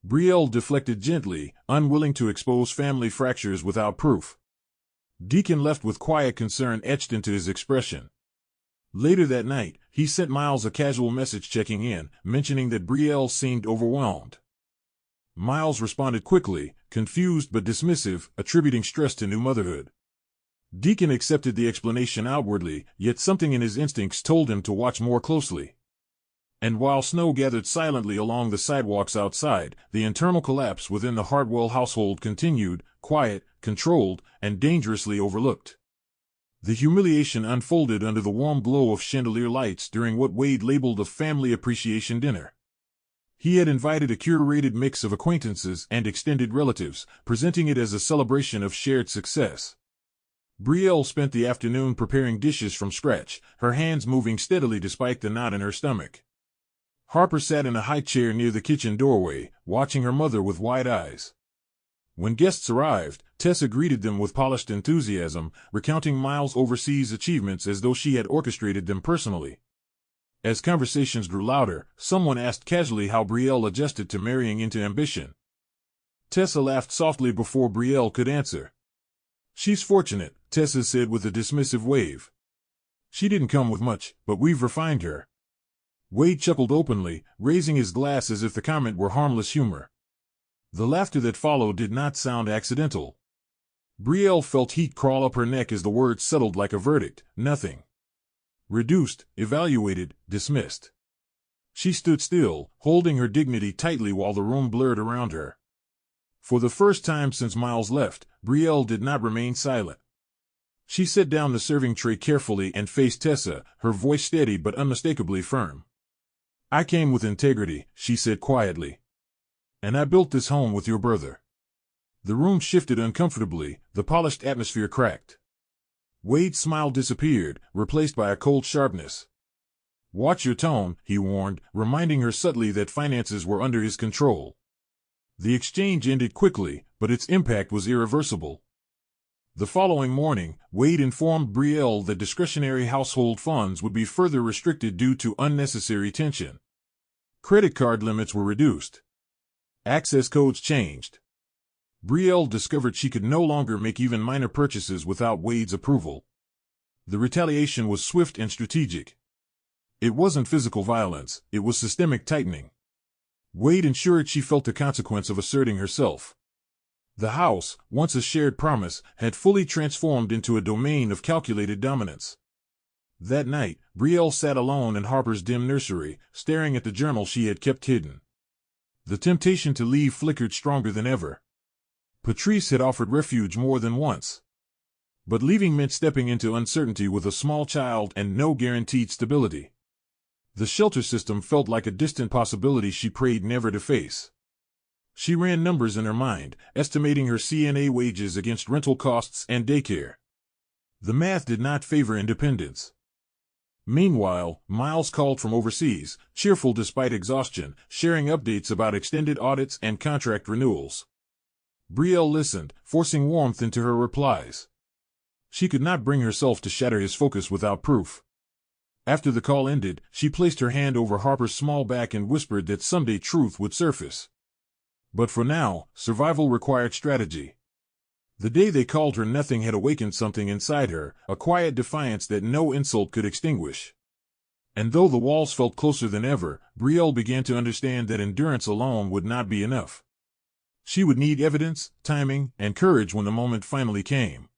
Brielle deflected gently, unwilling to expose family fractures without proof. Deacon left with quiet concern etched into his expression. Later that night, he sent Miles a casual message checking in, mentioning that Brielle seemed overwhelmed. Miles responded quickly, confused but dismissive, attributing stress to new motherhood. Deacon accepted the explanation outwardly, yet something in his instincts told him to watch more closely. And while snow gathered silently along the sidewalks outside, the internal collapse within the Hartwell household continued, quiet, controlled, and dangerously overlooked. The humiliation unfolded under the warm glow of chandelier lights during what Wade labeled a family appreciation dinner. He had invited a curated mix of acquaintances and extended relatives, presenting it as a celebration of shared success. Brielle spent the afternoon preparing dishes from scratch, her hands moving steadily despite the knot in her stomach. Harper sat in a high chair near the kitchen doorway, watching her mother with wide eyes. When guests arrived, Tessa greeted them with polished enthusiasm, recounting Miles' overseas achievements as though she had orchestrated them personally. As conversations grew louder, someone asked casually how Brielle adjusted to marrying into ambition. Tessa laughed softly before Brielle could answer. "She's fortunate," Tessa said with a dismissive wave. "She didn't come with much, but we've refined her." Wade chuckled openly, raising his glass as if the comment were harmless humor. The laughter that followed did not sound accidental. Brielle felt heat crawl up her neck as the words settled like a verdict: nothing. Reduced, evaluated, dismissed. She stood still, holding her dignity tightly while the room blurred around her. For the first time since Miles left, Brielle did not remain silent. She set down the serving tray carefully and faced Tessa, her voice steady but unmistakably firm. "I came with integrity," she said quietly. "And I built this home with your brother." The room shifted uncomfortably, the polished atmosphere cracked. Wade's smile disappeared, replaced by a cold sharpness. "Watch your tone," he warned, reminding her subtly that finances were under his control. The exchange ended quickly, but its impact was irreversible. The following morning, Wade informed Brielle that discretionary household funds would be further restricted due to unnecessary tension. Credit card limits were reduced. Access codes changed. Brielle discovered she could no longer make even minor purchases without Wade's approval. The retaliation was swift and strategic. It wasn't physical violence, it was systemic tightening. Wade ensured she felt the consequence of asserting herself. The house, once a shared promise, had fully transformed into a domain of calculated dominance. That night, Brielle sat alone in Harper's dim nursery, staring at the journal she had kept hidden. The temptation to leave flickered stronger than ever. Patrice had offered refuge more than once. But leaving meant stepping into uncertainty with a small child and no guaranteed stability. The shelter system felt like a distant possibility she prayed never to face. She ran numbers in her mind, estimating her CNA wages against rental costs and daycare. The math did not favor independence. Meanwhile, Miles called from overseas, cheerful despite exhaustion, sharing updates about extended audits and contract renewals. Brielle listened, forcing warmth into her replies. She could not bring herself to shatter his focus without proof. After the call ended, she placed her hand over Harper's small back and whispered that someday truth would surface. But for now, survival required strategy. The day they called her, nothing had awakened something inside her, a quiet defiance that no insult could extinguish. And though the walls felt closer than ever, Brielle began to understand that endurance alone would not be enough. She would need evidence, timing, and courage when the moment finally came.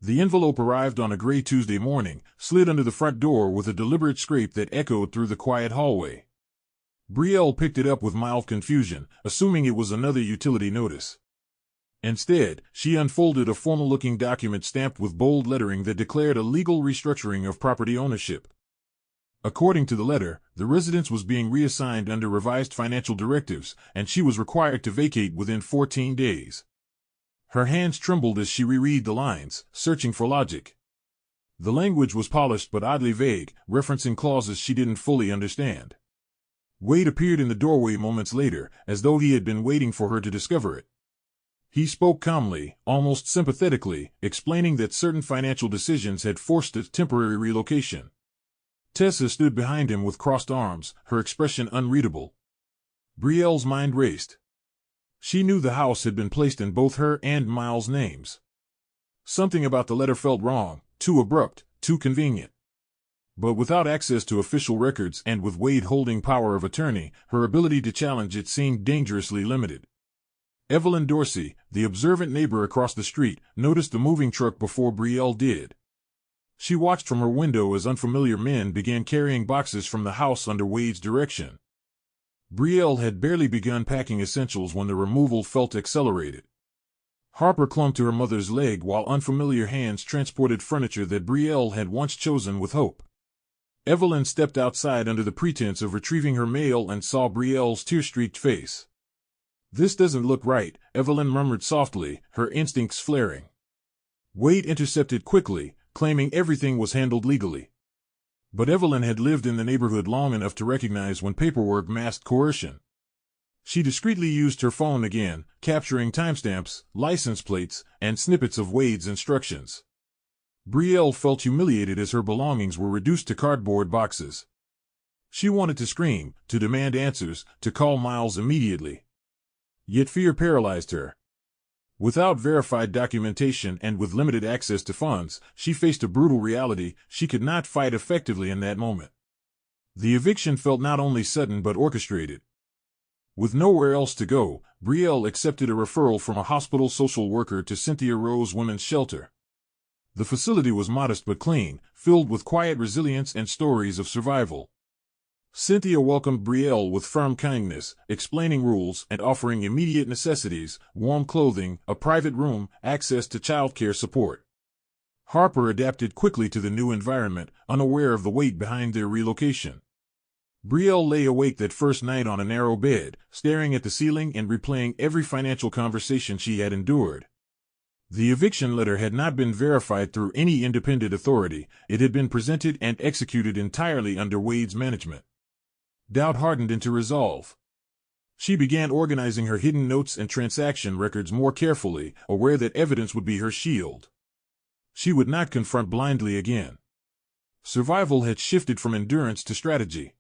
The envelope arrived on a gray Tuesday morning, slid under the front door with a deliberate scrape that echoed through the quiet hallway. Brielle picked it up with mild confusion, assuming it was another utility notice. Instead, she unfolded a formal-looking document stamped with bold lettering that declared a legal restructuring of property ownership. According to the letter, the residence was being reassigned under revised financial directives, and she was required to vacate within 14 days. Her hands trembled as she reread the lines, searching for logic. The language was polished but oddly vague, referencing clauses she didn't fully understand. Wade appeared in the doorway moments later, as though he had been waiting for her to discover it. He spoke calmly, almost sympathetically, explaining that certain financial decisions had forced a temporary relocation. Tessa stood behind him with crossed arms, her expression unreadable. Brielle's mind raced. She knew the house had been placed in both her and Miles' names. Something about the letter felt wrong, too abrupt, too convenient. But without access to official records and with Wade holding power of attorney, her ability to challenge it seemed dangerously limited. Evelyn Dorsey, the observant neighbor across the street, noticed the moving truck before Brielle did. She watched from her window as unfamiliar men began carrying boxes from the house under Wade's direction. Brielle had barely begun packing essentials when the removal felt accelerated. Harper clung to her mother's leg while unfamiliar hands transported furniture that Brielle had once chosen with hope. Evelyn stepped outside under the pretense of retrieving her mail and saw Brielle's tear-streaked face. "This doesn't look right," Evelyn murmured softly, her instincts flaring. Wade intercepted quickly, claiming everything was handled legally. But Evelyn had lived in the neighborhood long enough to recognize when paperwork masked coercion. She discreetly used her phone again, capturing timestamps, license plates, and snippets of Wade's instructions. Brielle felt humiliated as her belongings were reduced to cardboard boxes. She wanted to scream, to demand answers, to call Miles immediately. Yet fear paralyzed her. Without verified documentation and with limited access to funds, she faced a brutal reality: she could not fight effectively in that moment. The eviction felt not only sudden but orchestrated. With nowhere else to go, Brielle accepted a referral from a hospital social worker to Cynthia Rose Women's Shelter. The facility was modest but clean, filled with quiet resilience and stories of survival. Cynthia welcomed Brielle with firm kindness, explaining rules and offering immediate necessities: warm clothing, a private room, access to childcare support. Harper adapted quickly to the new environment, unaware of the weight behind their relocation. Brielle lay awake that first night on a narrow bed, staring at the ceiling and replaying every financial conversation she had endured. The eviction letter had not been verified through any independent authority; it had been presented and executed entirely under Wade's management. Doubt hardened into resolve. She began organizing her hidden notes and transaction records more carefully, aware that evidence would be her shield. She would not confront blindly again. Survival had shifted from endurance to strategy.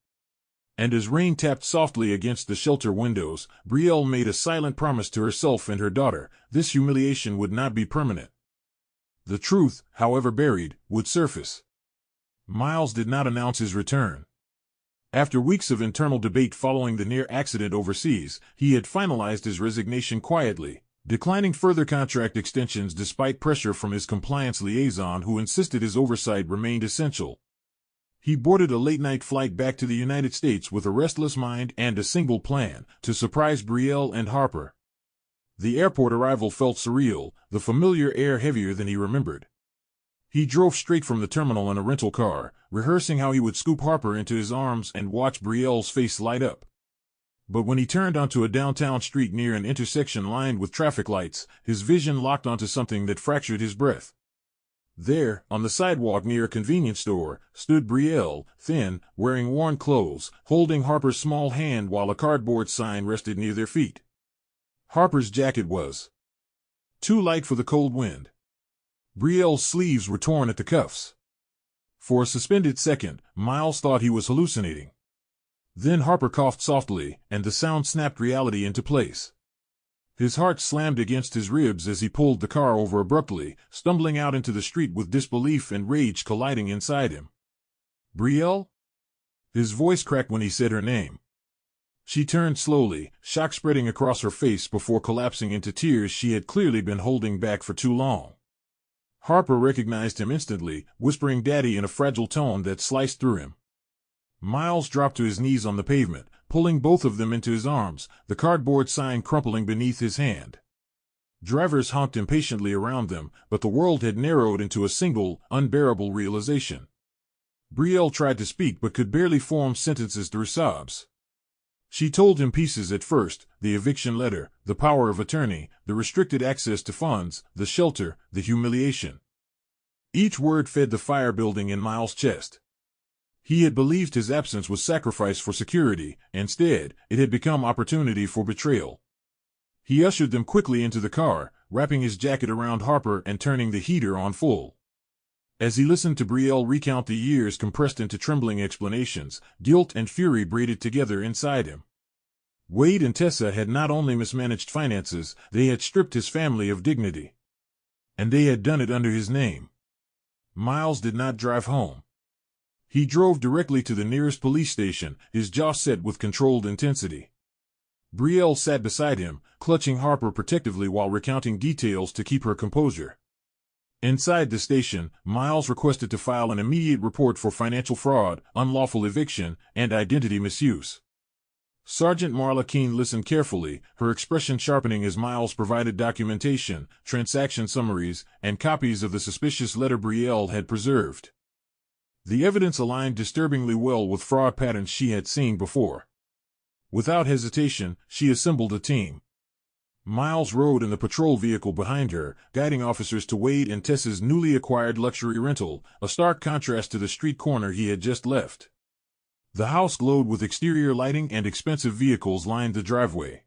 And as rain tapped softly against the shelter windows, Brielle made a silent promise to herself and her daughter: this humiliation would not be permanent. The truth, however buried, would surface. Miles did not announce his return. After weeks of internal debate following the near accident overseas, he had finalized his resignation quietly, declining further contract extensions despite pressure from his compliance liaison, who insisted his oversight remained essential. He boarded a late-night flight back to the United States with a restless mind and a single plan: to surprise Brielle and Harper. The airport arrival felt surreal, the familiar air heavier than he remembered. He drove straight from the terminal in a rental car, rehearsing how he would scoop Harper into his arms and watch Brielle's face light up. But when he turned onto a downtown street near an intersection lined with traffic lights, his vision locked onto something that fractured his breath. There, on the sidewalk near a convenience store, stood Brielle, thin, wearing worn clothes, holding Harper's small hand while a cardboard sign rested near their feet. Harper's jacket was too light for the cold wind. Brielle's sleeves were torn at the cuffs. For a suspended second, Miles thought he was hallucinating. Then Harper coughed softly, and the sound snapped reality into place. His heart slammed against his ribs as he pulled the car over abruptly, stumbling out into the street with disbelief and rage colliding inside him. "Brielle?" His voice cracked when he said her name. She turned slowly, shock spreading across her face before collapsing into tears she had clearly been holding back for too long. Harper recognized him instantly, whispering "Daddy" in a fragile tone that sliced through him. Miles dropped to his knees on the pavement, pulling both of them into his arms, the cardboard sign crumpling beneath his hand. Drivers honked impatiently around them, but the world had narrowed into a single, unbearable realization. Brielle tried to speak but could barely form sentences through sobs. She told him pieces at first: the eviction letter, the power of attorney, the restricted access to funds, the shelter, the humiliation. Each word fed the fire building in Miles' chest. He had believed his absence was sacrifice for security. Instead, it had become opportunity for betrayal. He ushered them quickly into the car, wrapping his jacket around Harper and turning the heater on full. As he listened to Brielle recount the years compressed into trembling explanations, guilt and fury braided together inside him. Wade and Tessa had not only mismanaged finances, they had stripped his family of dignity. And they had done it under his name. Miles did not drive home. He drove directly to the nearest police station, his jaw set with controlled intensity. Brielle sat beside him, clutching Harper protectively while recounting details to keep her composure. Inside the station, Miles requested to file an immediate report for financial fraud, unlawful eviction, and identity misuse. Sergeant Marla Keene listened carefully, her expression sharpening as Miles provided documentation, transaction summaries, and copies of the suspicious letter Brielle had preserved. The evidence aligned disturbingly well with fraud patterns she had seen before. Without hesitation, she assembled a team. Miles rode in the patrol vehicle behind her, guiding officers to Wade and Tessa's newly acquired luxury rental, a stark contrast to the street corner he had just left. The house glowed with exterior lighting and expensive vehicles lined the driveway.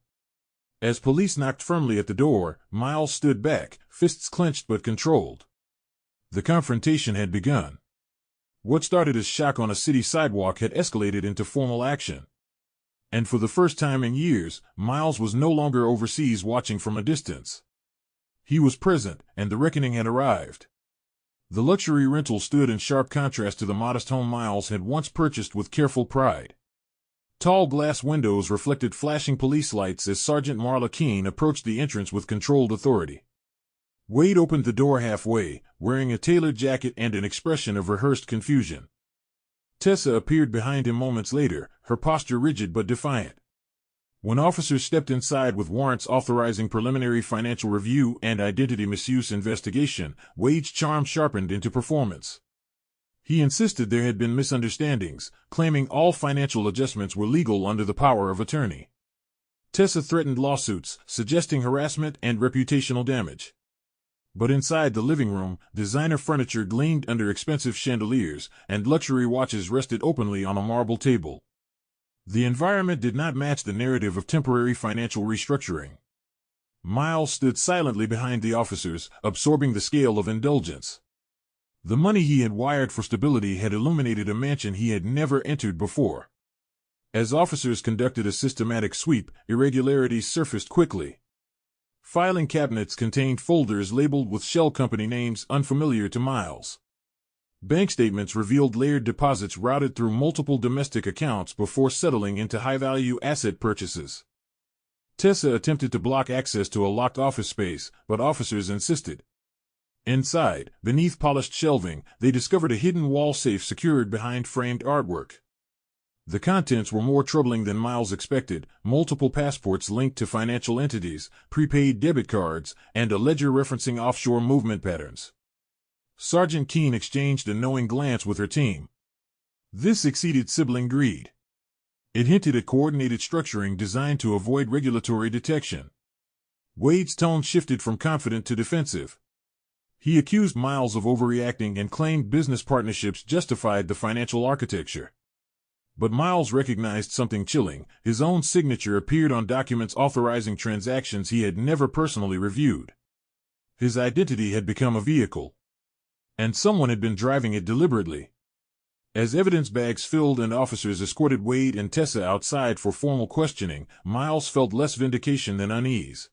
As police knocked firmly at the door, Miles stood back, fists clenched but controlled. The confrontation had begun. What started as shock on a city sidewalk had escalated into formal action. And for the first time in years, Miles was no longer overseas watching from a distance. He was present, and the reckoning had arrived. The luxury rental stood in sharp contrast to the modest home Miles had once purchased with careful pride. Tall glass windows reflected flashing police lights as Sergeant Marla Keene approached the entrance with controlled authority. Wade opened the door halfway, wearing a tailored jacket and an expression of rehearsed confusion. Tessa appeared behind him moments later, her posture rigid but defiant. When officers stepped inside with warrants authorizing preliminary financial review and identity misuse investigation, Wade's charm sharpened into performance. He insisted there had been misunderstandings, claiming all financial adjustments were legal under the power of attorney. Tessa threatened lawsuits, suggesting harassment and reputational damage. But inside the living room, designer furniture gleamed under expensive chandeliers, and luxury watches rested openly on a marble table. The environment did not match the narrative of temporary financial restructuring. Miles stood silently behind the officers, absorbing the scale of indulgence. The money he had wired for stability had illuminated a mansion he had never entered before. As officers conducted a systematic sweep, irregularities surfaced quickly. Filing cabinets contained folders labeled with shell company names unfamiliar to Miles. Bank statements revealed layered deposits routed through multiple domestic accounts before settling into high-value asset purchases. Tessa attempted to block access to a locked office space, but officers insisted. Inside, beneath polished shelving, they discovered a hidden wall safe secured behind framed artwork. The contents were more troubling than Miles expected: multiple passports linked to financial entities, prepaid debit cards, and a ledger referencing offshore movement patterns. Sergeant Keene exchanged a knowing glance with her team. This exceeded sibling greed. It hinted at coordinated structuring designed to avoid regulatory detection. Wade's tone shifted from confident to defensive. He accused Miles of overreacting and claimed business partnerships justified the financial architecture. But Miles recognized something chilling. His own signature appeared on documents authorizing transactions he had never personally reviewed. His identity had become a vehicle. And someone had been driving it deliberately. As evidence bags filled and officers escorted Wade and Tessa outside for formal questioning, Miles felt less vindication than unease.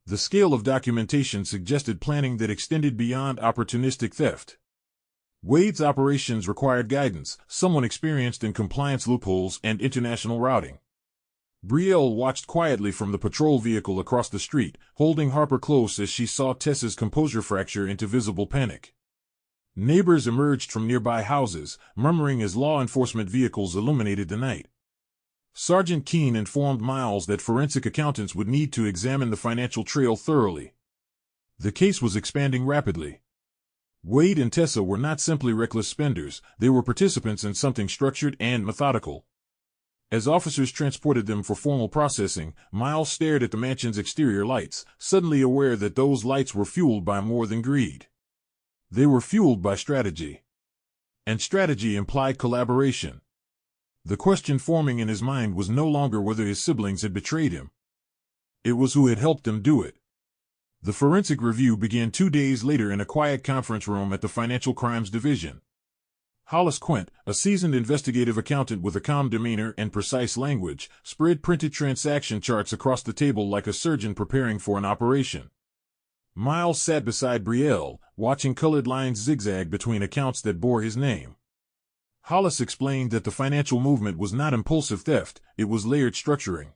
The scale of documentation suggested planning that extended beyond opportunistic theft. Wade's operations required guidance, someone experienced in compliance loopholes and international routing. Brielle watched quietly from the patrol vehicle across the street, holding Harper close as she saw Tessa's composure fracture into visible panic. Neighbors emerged from nearby houses, murmuring as law enforcement vehicles illuminated the night. Sergeant Keene informed Miles that forensic accountants would need to examine the financial trail thoroughly. The case was expanding rapidly. Wade and Tessa were not simply reckless spenders, they were participants in something structured and methodical. As officers transported them for formal processing, Miles stared at the mansion's exterior lights, suddenly aware that those lights were fueled by more than greed. They were fueled by strategy. And strategy implied collaboration. The question forming in his mind was no longer whether his siblings had betrayed him. It was who had helped them do it. The forensic review began 2 days later in a quiet conference room at the Financial Crimes Division. Hollis Quint, a seasoned investigative accountant with a calm demeanor and precise language, spread printed transaction charts across the table like a surgeon preparing for an operation. Miles sat beside Brielle, watching colored lines zigzag between accounts that bore his name. Hollis explained that the financial movement was not impulsive theft, it was layered structuring.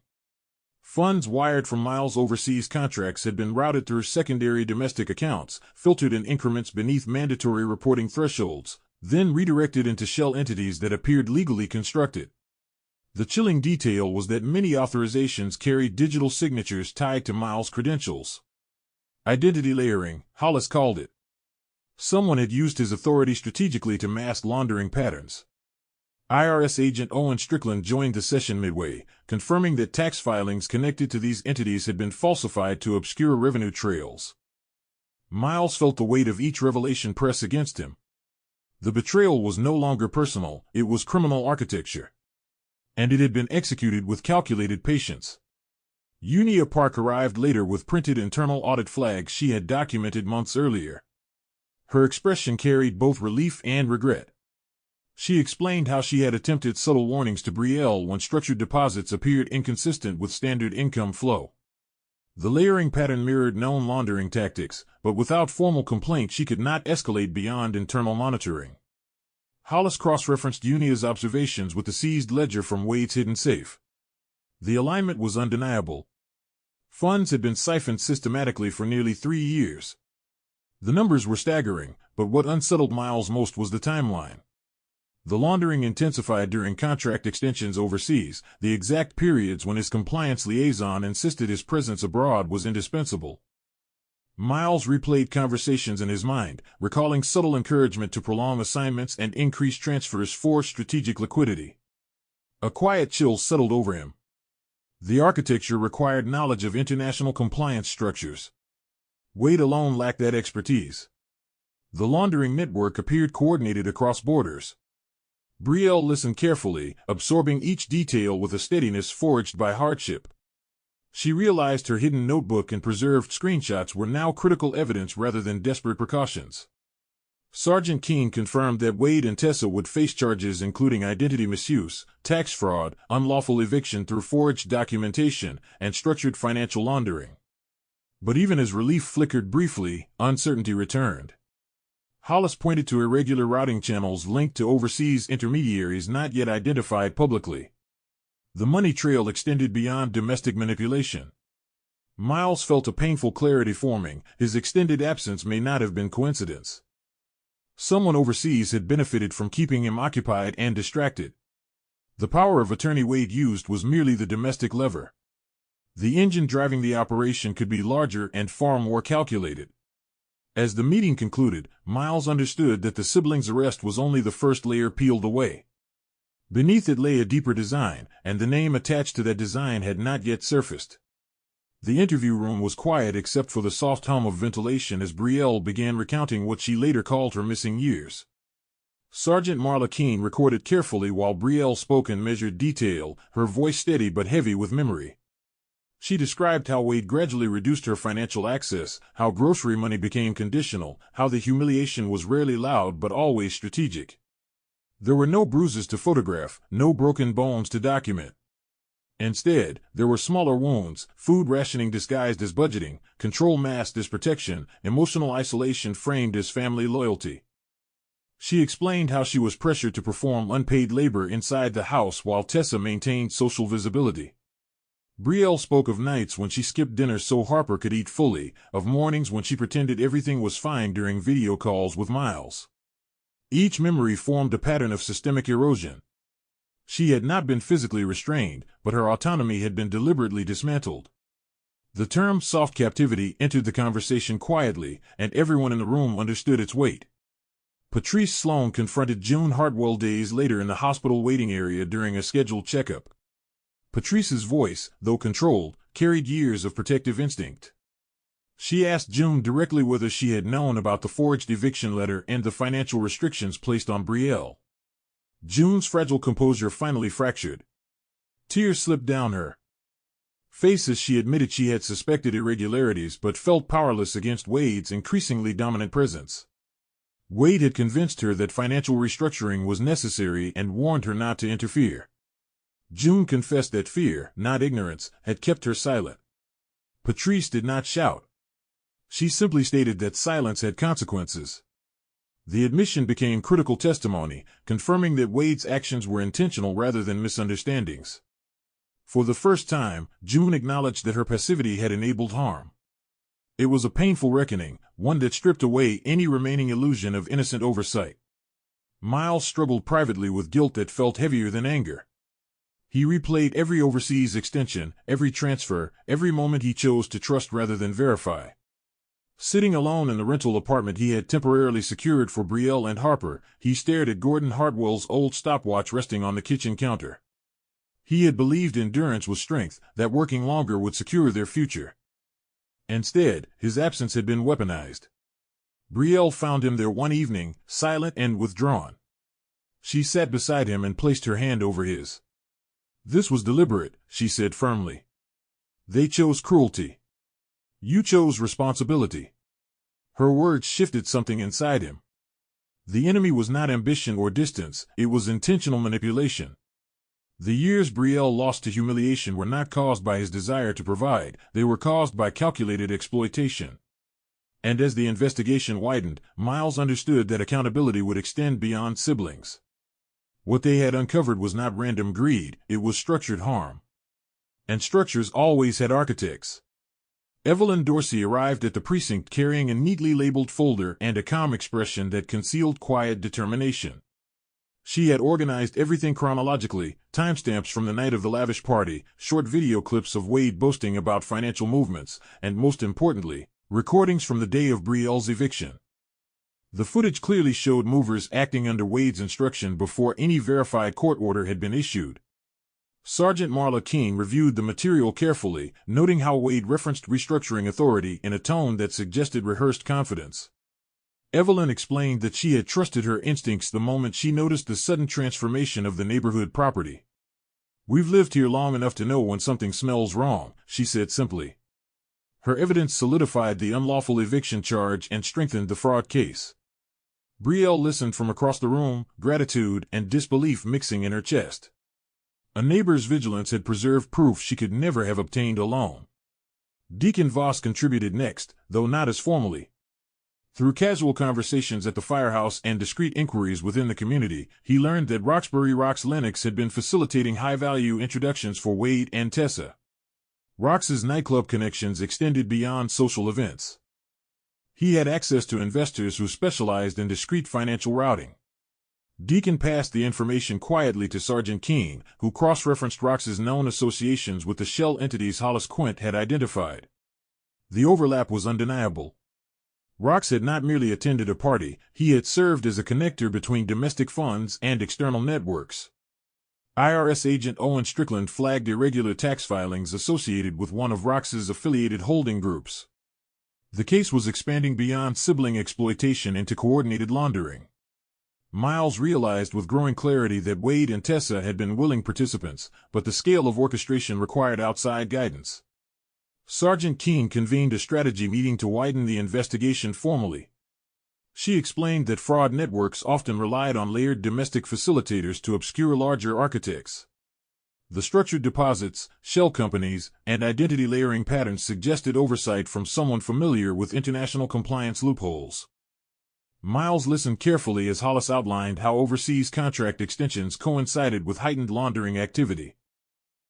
Funds wired from Miles' overseas contracts had been routed through secondary domestic accounts, filtered in increments beneath mandatory reporting thresholds, then redirected into shell entities that appeared legally constructed. The chilling detail was that many authorizations carried digital signatures tied to Miles' credentials. Identity layering, Hollis called it. Someone had used his authority strategically to mask laundering patterns. IRS agent Owen Strickland joined the session midway, confirming that tax filings connected to these entities had been falsified to obscure revenue trails. Miles felt the weight of each revelation press against him. The betrayal was no longer personal, it was criminal architecture. And it had been executed with calculated patience. Unia Park arrived later with printed internal audit flags she had documented months earlier. Her expression carried both relief and regret. She explained how she had attempted subtle warnings to Brielle when structured deposits appeared inconsistent with standard income flow. The layering pattern mirrored known laundering tactics, but without formal complaint she could not escalate beyond internal monitoring. Hollis cross-referenced Unia's observations with the seized ledger from Wade's hidden safe. The alignment was undeniable. Funds had been siphoned systematically for nearly 3 years. The numbers were staggering, but what unsettled Miles most was the timeline. The laundering intensified during contract extensions overseas, the exact periods when his compliance liaison insisted his presence abroad was indispensable. Miles replayed conversations in his mind, recalling subtle encouragement to prolong assignments and increase transfers for strategic liquidity. A quiet chill settled over him. The architecture required knowledge of international compliance structures. Wade alone lacked that expertise. The laundering network appeared coordinated across borders. Brielle listened carefully, absorbing each detail with a steadiness forged by hardship. She realized her hidden notebook and preserved screenshots were now critical evidence rather than desperate precautions. Sergeant Keene confirmed that Wade and Tessa would face charges including identity misuse, tax fraud, unlawful eviction through forged documentation, and structured financial laundering. But even as relief flickered briefly, uncertainty returned. Hollis pointed to irregular routing channels linked to overseas intermediaries not yet identified publicly. The money trail extended beyond domestic manipulation. Miles felt a painful clarity forming, his extended absence may not have been coincidence. Someone overseas had benefited from keeping him occupied and distracted. The power of attorney Wade used was merely the domestic lever. The engine driving the operation could be larger and far more calculated. As the meeting concluded, Miles understood that the siblings' arrest was only the first layer peeled away. Beneath it lay a deeper design, and the name attached to that design had not yet surfaced. The interview room was quiet except for the soft hum of ventilation as Brielle began recounting what she later called her missing years. Sergeant Marla Keene recorded carefully while Brielle spoke in measured detail, her voice steady but heavy with memory. She described how Wade gradually reduced her financial access, how grocery money became conditional, how the humiliation was rarely loud but always strategic. There were no bruises to photograph, no broken bones to document. Instead, there were smaller wounds, food rationing disguised as budgeting, control masked as protection, emotional isolation framed as family loyalty. She explained how she was pressured to perform unpaid labor inside the house while Tessa maintained social visibility. Brielle spoke of nights when she skipped dinner so Harper could eat fully, of mornings when she pretended everything was fine during video calls with Miles. Each memory formed a pattern of systemic erosion. She had not been physically restrained, but her autonomy had been deliberately dismantled. The term soft captivity entered the conversation quietly, and everyone in the room understood its weight. Patrice Sloan confronted June Hartwell days later in the hospital waiting area during a scheduled checkup. Patrice's voice, though controlled, carried years of protective instinct. She asked June directly whether she had known about the forged eviction letter and the financial restrictions placed on Brielle. June's fragile composure finally fractured. Tears slipped down her face as she admitted she had suspected irregularities but felt powerless against Wade's increasingly dominant presence. Wade had convinced her that financial restructuring was necessary and warned her not to interfere. June confessed that fear, not ignorance, had kept her silent. Patrice did not shout. She simply stated that silence had consequences. The admission became critical testimony, confirming that Wade's actions were intentional rather than misunderstandings. For the first time, June acknowledged that her passivity had enabled harm. It was a painful reckoning, one that stripped away any remaining illusion of innocent oversight. Miles struggled privately with guilt that felt heavier than anger. He replayed every overseas extension, every transfer, every moment he chose to trust rather than verify. Sitting alone in the rental apartment he had temporarily secured for Brielle and Harper, he stared at Gordon Hartwell's old stopwatch resting on the kitchen counter. He had believed endurance was strength, that working longer would secure their future. Instead, his absence had been weaponized. Brielle found him there one evening, silent and withdrawn. She sat beside him and placed her hand over his. "This was deliberate," she said firmly. "They chose cruelty. You chose responsibility." Her words shifted something inside him. The enemy was not ambition or distance, it was intentional manipulation. The years Brielle lost to humiliation were not caused by his desire to provide, they were caused by calculated exploitation. And as the investigation widened, Miles understood that accountability would extend beyond siblings. What they had uncovered was not random greed, it was structured harm. And structures always had architects. Evelyn Dorsey arrived at the precinct carrying a neatly labeled folder and a calm expression that concealed quiet determination. She had organized everything chronologically, timestamps from the night of the lavish party, short video clips of Wade boasting about financial movements, and most importantly, recordings from the day of Brielle's eviction. The footage clearly showed movers acting under Wade's instruction before any verified court order had been issued. Sergeant Marla King reviewed the material carefully, noting how Wade referenced restructuring authority in a tone that suggested rehearsed confidence. Evelyn explained that she had trusted her instincts the moment she noticed the sudden transformation of the neighborhood property. "We've lived here long enough to know when something smells wrong," she said simply. Her evidence solidified the unlawful eviction charge and strengthened the fraud case. Brielle listened from across the room, gratitude and disbelief mixing in her chest. A neighbor's vigilance had preserved proof she could never have obtained alone. Deacon Voss contributed next, though not as formally. Through casual conversations at the firehouse and discreet inquiries within the community, he learned that Roxbury Rox Lennox had been facilitating high-value introductions for Wade and Tessa. Rox's nightclub connections extended beyond social events. He had access to investors who specialized in discreet financial routing. Deacon passed the information quietly to Sergeant King, who cross-referenced Rox's known associations with the shell entities Hollis Quint had identified. The overlap was undeniable. Rox had not merely attended a party, he had served as a connector between domestic funds and external networks. IRS agent Owen Strickland flagged irregular tax filings associated with one of Rox's affiliated holding groups. The case was expanding beyond sibling exploitation into coordinated laundering. Miles realized with growing clarity that Wade and Tessa had been willing participants, but the scale of orchestration required outside guidance. Sergeant King convened a strategy meeting to widen the investigation formally. She explained that fraud networks often relied on layered domestic facilitators to obscure larger architects. The structured deposits, shell companies, and identity layering patterns suggested oversight from someone familiar with international compliance loopholes. Miles listened carefully as Hollis outlined how overseas contract extensions coincided with heightened laundering activity.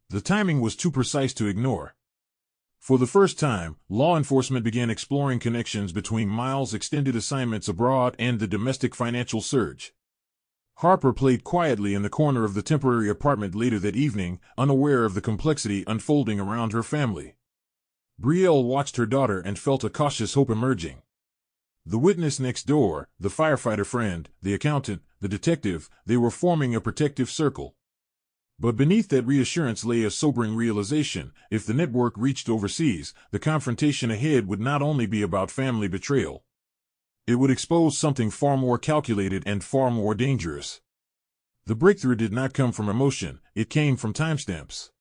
The timing was too precise to ignore. For the first time, law enforcement began exploring connections between Miles' extended assignments abroad and the domestic financial surge. Harper played quietly in the corner of the temporary apartment later that evening, unaware of the complexity unfolding around her family. Brielle watched her daughter and felt a cautious hope emerging. The witness next door, the firefighter friend, the accountant, the detective, they were forming a protective circle. But beneath that reassurance lay a sobering realization: if the network reached overseas, the confrontation ahead would not only be about family betrayal. It would expose something far more calculated and far more dangerous. The breakthrough did not come from emotion, it came from timestamps.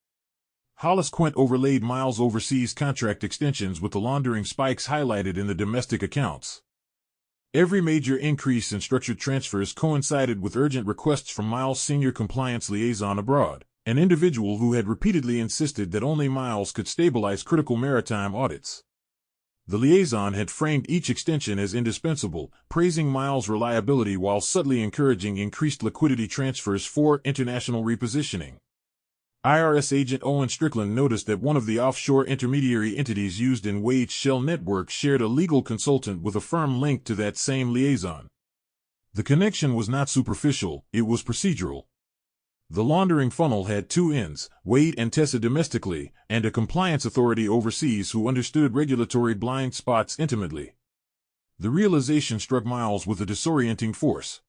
Hollis Quint overlaid Miles' overseas contract extensions with the laundering spikes highlighted in the domestic accounts. Every major increase in structured transfers coincided with urgent requests from Miles' senior compliance liaison abroad, an individual who had repeatedly insisted that only Miles could stabilize critical maritime audits. The liaison had framed each extension as indispensable, praising Miles' reliability while subtly encouraging increased liquidity transfers for international repositioning. IRS agent Owen Strickland noticed that one of the offshore intermediary entities used in Wade's shell network shared a legal consultant with a firm linked to that same liaison. The connection was not superficial, it was procedural. The laundering funnel had two ends, Wade and Tessa domestically, and a compliance authority overseas who understood regulatory blind spots intimately. The realization struck Miles with a disorienting force.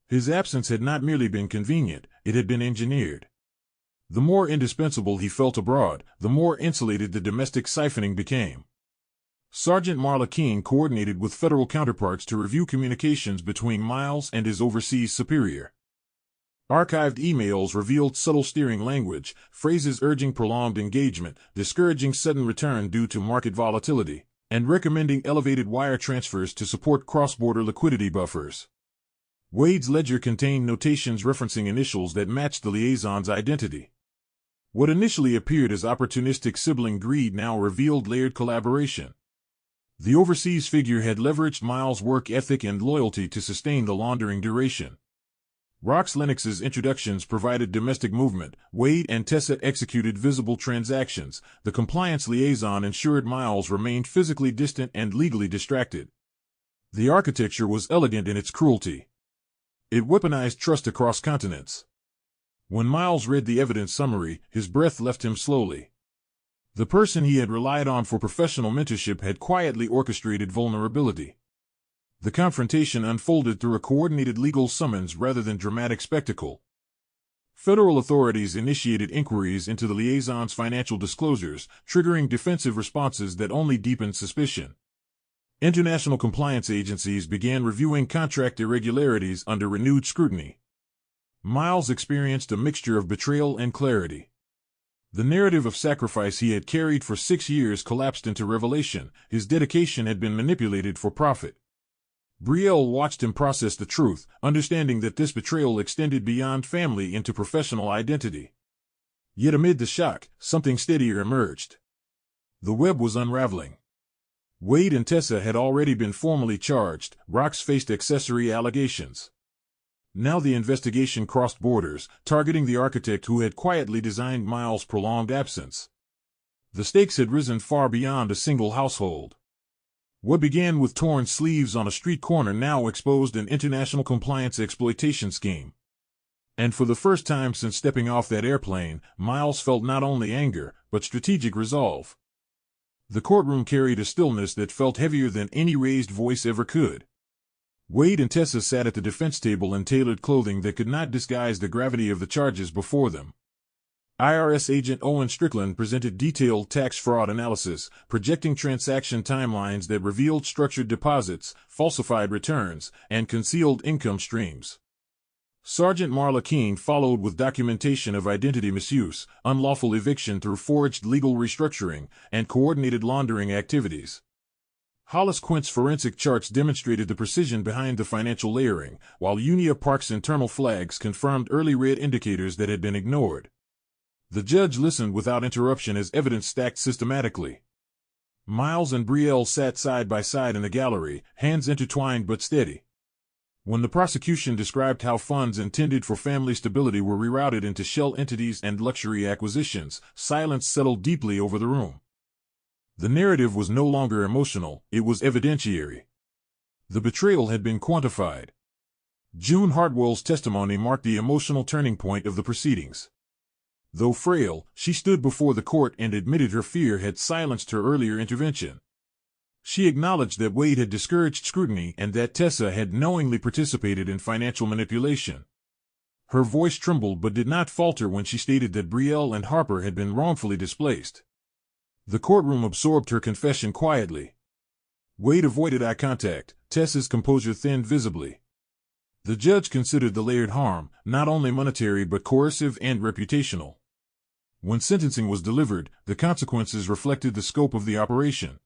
His absence had not merely been convenient, it had been engineered. The more indispensable he felt abroad, the more insulated the domestic siphoning became. Sergeant Marla King coordinated with federal counterparts to review communications between Miles and his overseas superior. Archived emails revealed subtle steering language, phrases urging prolonged engagement, discouraging sudden return due to market volatility, and recommending elevated wire transfers to support cross-border liquidity buffers. Wade's ledger contained notations referencing initials that matched the liaison's identity. What initially appeared as opportunistic sibling greed now revealed layered collaboration. The overseas figure had leveraged Miles' work ethic and loyalty to sustain the laundering duration. Rox Lennox's introductions provided domestic movement, Wade and Tessa executed visible transactions, the compliance liaison ensured Miles remained physically distant and legally distracted. The architecture was elegant in its cruelty. It weaponized trust across continents. When Miles read the evidence summary, his breath left him slowly. The person he had relied on for professional mentorship had quietly orchestrated vulnerability. The confrontation unfolded through a coordinated legal summons rather than dramatic spectacle. Federal authorities initiated inquiries into the liaison's financial disclosures, triggering defensive responses that only deepened suspicion. International compliance agencies began reviewing contract irregularities under renewed scrutiny. Miles experienced a mixture of betrayal and clarity. The narrative of sacrifice he had carried for 6 years collapsed into revelation. His dedication had been manipulated for profit. Brielle watched him process the truth, understanding that this betrayal extended beyond family into professional identity. Yet amid the shock, something steadier emerged. The web was unraveling. Wade and Tessa had already been formally charged, Rox faced accessory allegations. Now the investigation crossed borders, targeting the architect who had quietly designed Miles' prolonged absence. The stakes had risen far beyond a single household. What began with torn sleeves on a street corner now exposed an international compliance exploitation scheme. And for the first time since stepping off that airplane, Miles felt not only anger, but strategic resolve. The courtroom carried a stillness that felt heavier than any raised voice ever could. Wade and Tessa sat at the defense table in tailored clothing that could not disguise the gravity of the charges before them. IRS agent Owen Strickland presented detailed tax fraud analysis, projecting transaction timelines that revealed structured deposits, falsified returns, and concealed income streams. Sergeant Marla King followed with documentation of identity misuse, unlawful eviction through forged legal restructuring, and coordinated laundering activities. Hollis Quint's forensic charts demonstrated the precision behind the financial layering, while Unia Park's internal flags confirmed early red indicators that had been ignored. The judge listened without interruption as evidence stacked systematically. Miles and Brielle sat side by side in the gallery, hands intertwined but steady. When the prosecution described how funds intended for family stability were rerouted into shell entities and luxury acquisitions, silence settled deeply over the room. The narrative was no longer emotional, it was evidentiary. The betrayal had been quantified. June Hartwell's testimony marked the emotional turning point of the proceedings. Though frail, she stood before the court and admitted her fear had silenced her earlier intervention. She acknowledged that Wade had discouraged scrutiny and that Tessa had knowingly participated in financial manipulation. Her voice trembled but did not falter when she stated that Brielle and Harper had been wrongfully displaced. The courtroom absorbed her confession quietly. Wade avoided eye contact, Tessa's composure thinned visibly. The judge considered the layered harm, not only monetary but coercive and reputational. When sentencing was delivered, the consequences reflected the scope of the operation.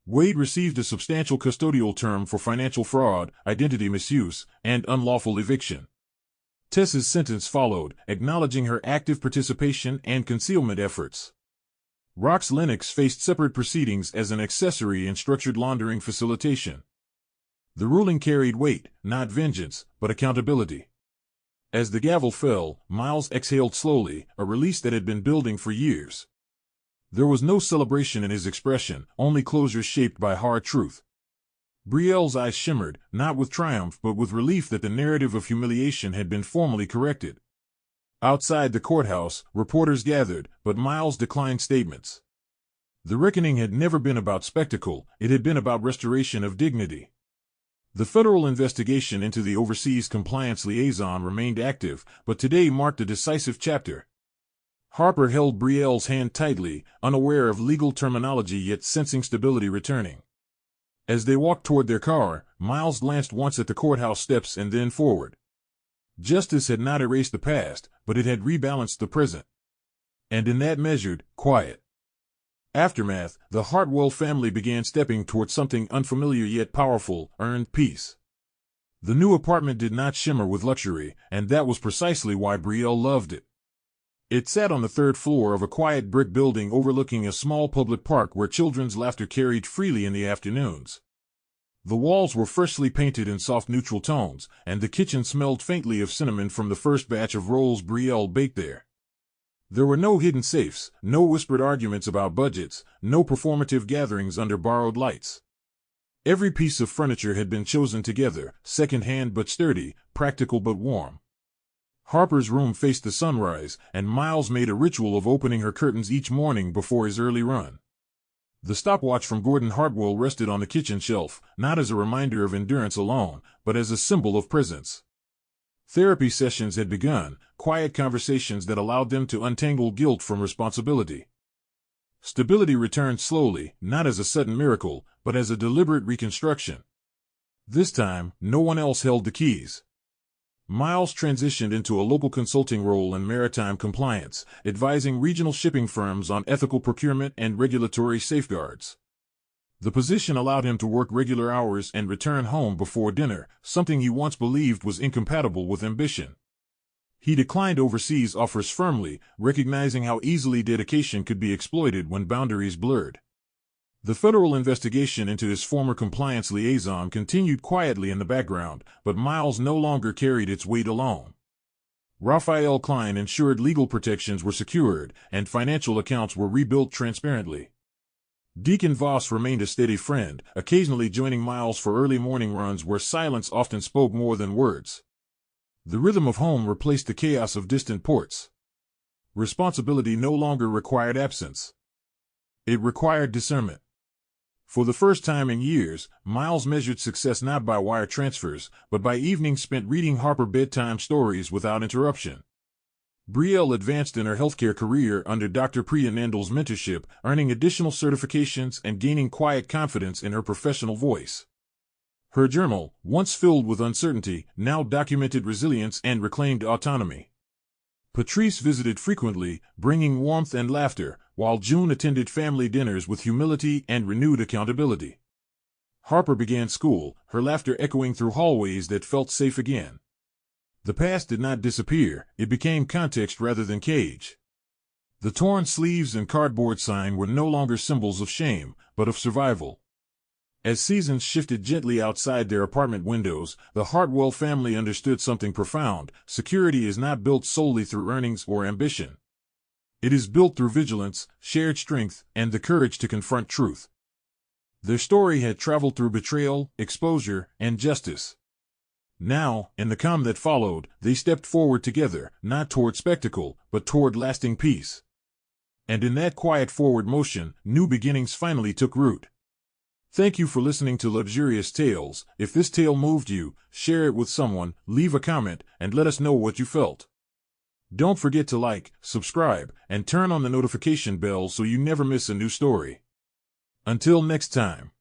Wade received a substantial custodial term for financial fraud, identity misuse, and unlawful eviction. Tessa's sentence followed, acknowledging her active participation and concealment efforts. Rox Lennox faced separate proceedings as an accessory in structured laundering facilitation. The ruling carried weight, not vengeance, but accountability. As the gavel fell, Miles exhaled slowly, a release that had been building for years. There was no celebration in his expression, only closure shaped by hard truth. Brielle's eyes shimmered, not with triumph but with relief that the narrative of humiliation had been formally corrected. Outside the courthouse, reporters gathered, but Miles declined statements. The reckoning had never been about spectacle, it had been about restoration of dignity. The federal investigation into the overseas compliance liaison remained active, but today marked a decisive chapter. Harper held Brielle's hand tightly, unaware of legal terminology yet sensing stability returning. As they walked toward their car, Miles glanced once at the courthouse steps and then forward. Justice had not erased the past, but it had rebalanced the present. And in that measured, quiet aftermath, the Hartwell family began stepping toward something unfamiliar yet powerful, earned peace. The new apartment did not shimmer with luxury, and that was precisely why Brielle loved it. It sat on the third floor of a quiet brick building overlooking a small public park where children's laughter carried freely in the afternoons. The walls were freshly painted in soft neutral tones, and the kitchen smelled faintly of cinnamon from the first batch of rolls Brielle baked there. There were no hidden safes, no whispered arguments about budgets, no performative gatherings under borrowed lights. Every piece of furniture had been chosen together, second-hand but sturdy, practical but warm. Harper's room faced the sunrise, and Miles made a ritual of opening her curtains each morning before his early run. The stopwatch from Gordon Hartwell rested on the kitchen shelf, not as a reminder of endurance alone, but as a symbol of presence. Therapy sessions had begun, quiet conversations that allowed them to untangle guilt from responsibility. Stability returned slowly, not as a sudden miracle, but as a deliberate reconstruction. This time, no one else held the keys. Miles transitioned into a local consulting role in maritime compliance, advising regional shipping firms on ethical procurement and regulatory safeguards. The position allowed him to work regular hours and return home before dinner, something he once believed was incompatible with ambition. He declined overseas offers firmly, recognizing how easily dedication could be exploited when boundaries blurred. The federal investigation into his former compliance liaison continued quietly in the background, but Miles no longer carried its weight alone. Raphael Klein ensured legal protections were secured, and financial accounts were rebuilt transparently. Deacon Voss remained a steady friend, occasionally joining Miles for early morning runs where silence often spoke more than words. The rhythm of home replaced the chaos of distant ports. Responsibility no longer required absence. It required discernment. For the first time in years, Miles measured success not by wire transfers, but by evenings spent reading Harper bedtime stories without interruption. Brielle advanced in her healthcare career under Dr. Priya Nandel's mentorship, earning additional certifications and gaining quiet confidence in her professional voice. Her journal, once filled with uncertainty, now documented resilience and reclaimed autonomy. Patrice visited frequently, bringing warmth and laughter, while June attended family dinners with humility and renewed accountability. Harper began school, her laughter echoing through hallways that felt safe again. The past did not disappear, it became context rather than cage. The torn sleeves and cardboard sign were no longer symbols of shame, but of survival. As seasons shifted gently outside their apartment windows, the Hartwell family understood something profound: security is not built solely through earnings or ambition. It is built through vigilance, shared strength, and the courage to confront truth. Their story had traveled through betrayal, exposure, and justice. Now, in the calm that followed, they stepped forward together, not toward spectacle, but toward lasting peace. And in that quiet forward motion, new beginnings finally took root. Thank you for listening to Luxurious Tales. If this tale moved you, share it with someone, leave a comment, and let us know what you felt. Don't forget to like, subscribe, and turn on the notification bell so you never miss a new story. Until next time.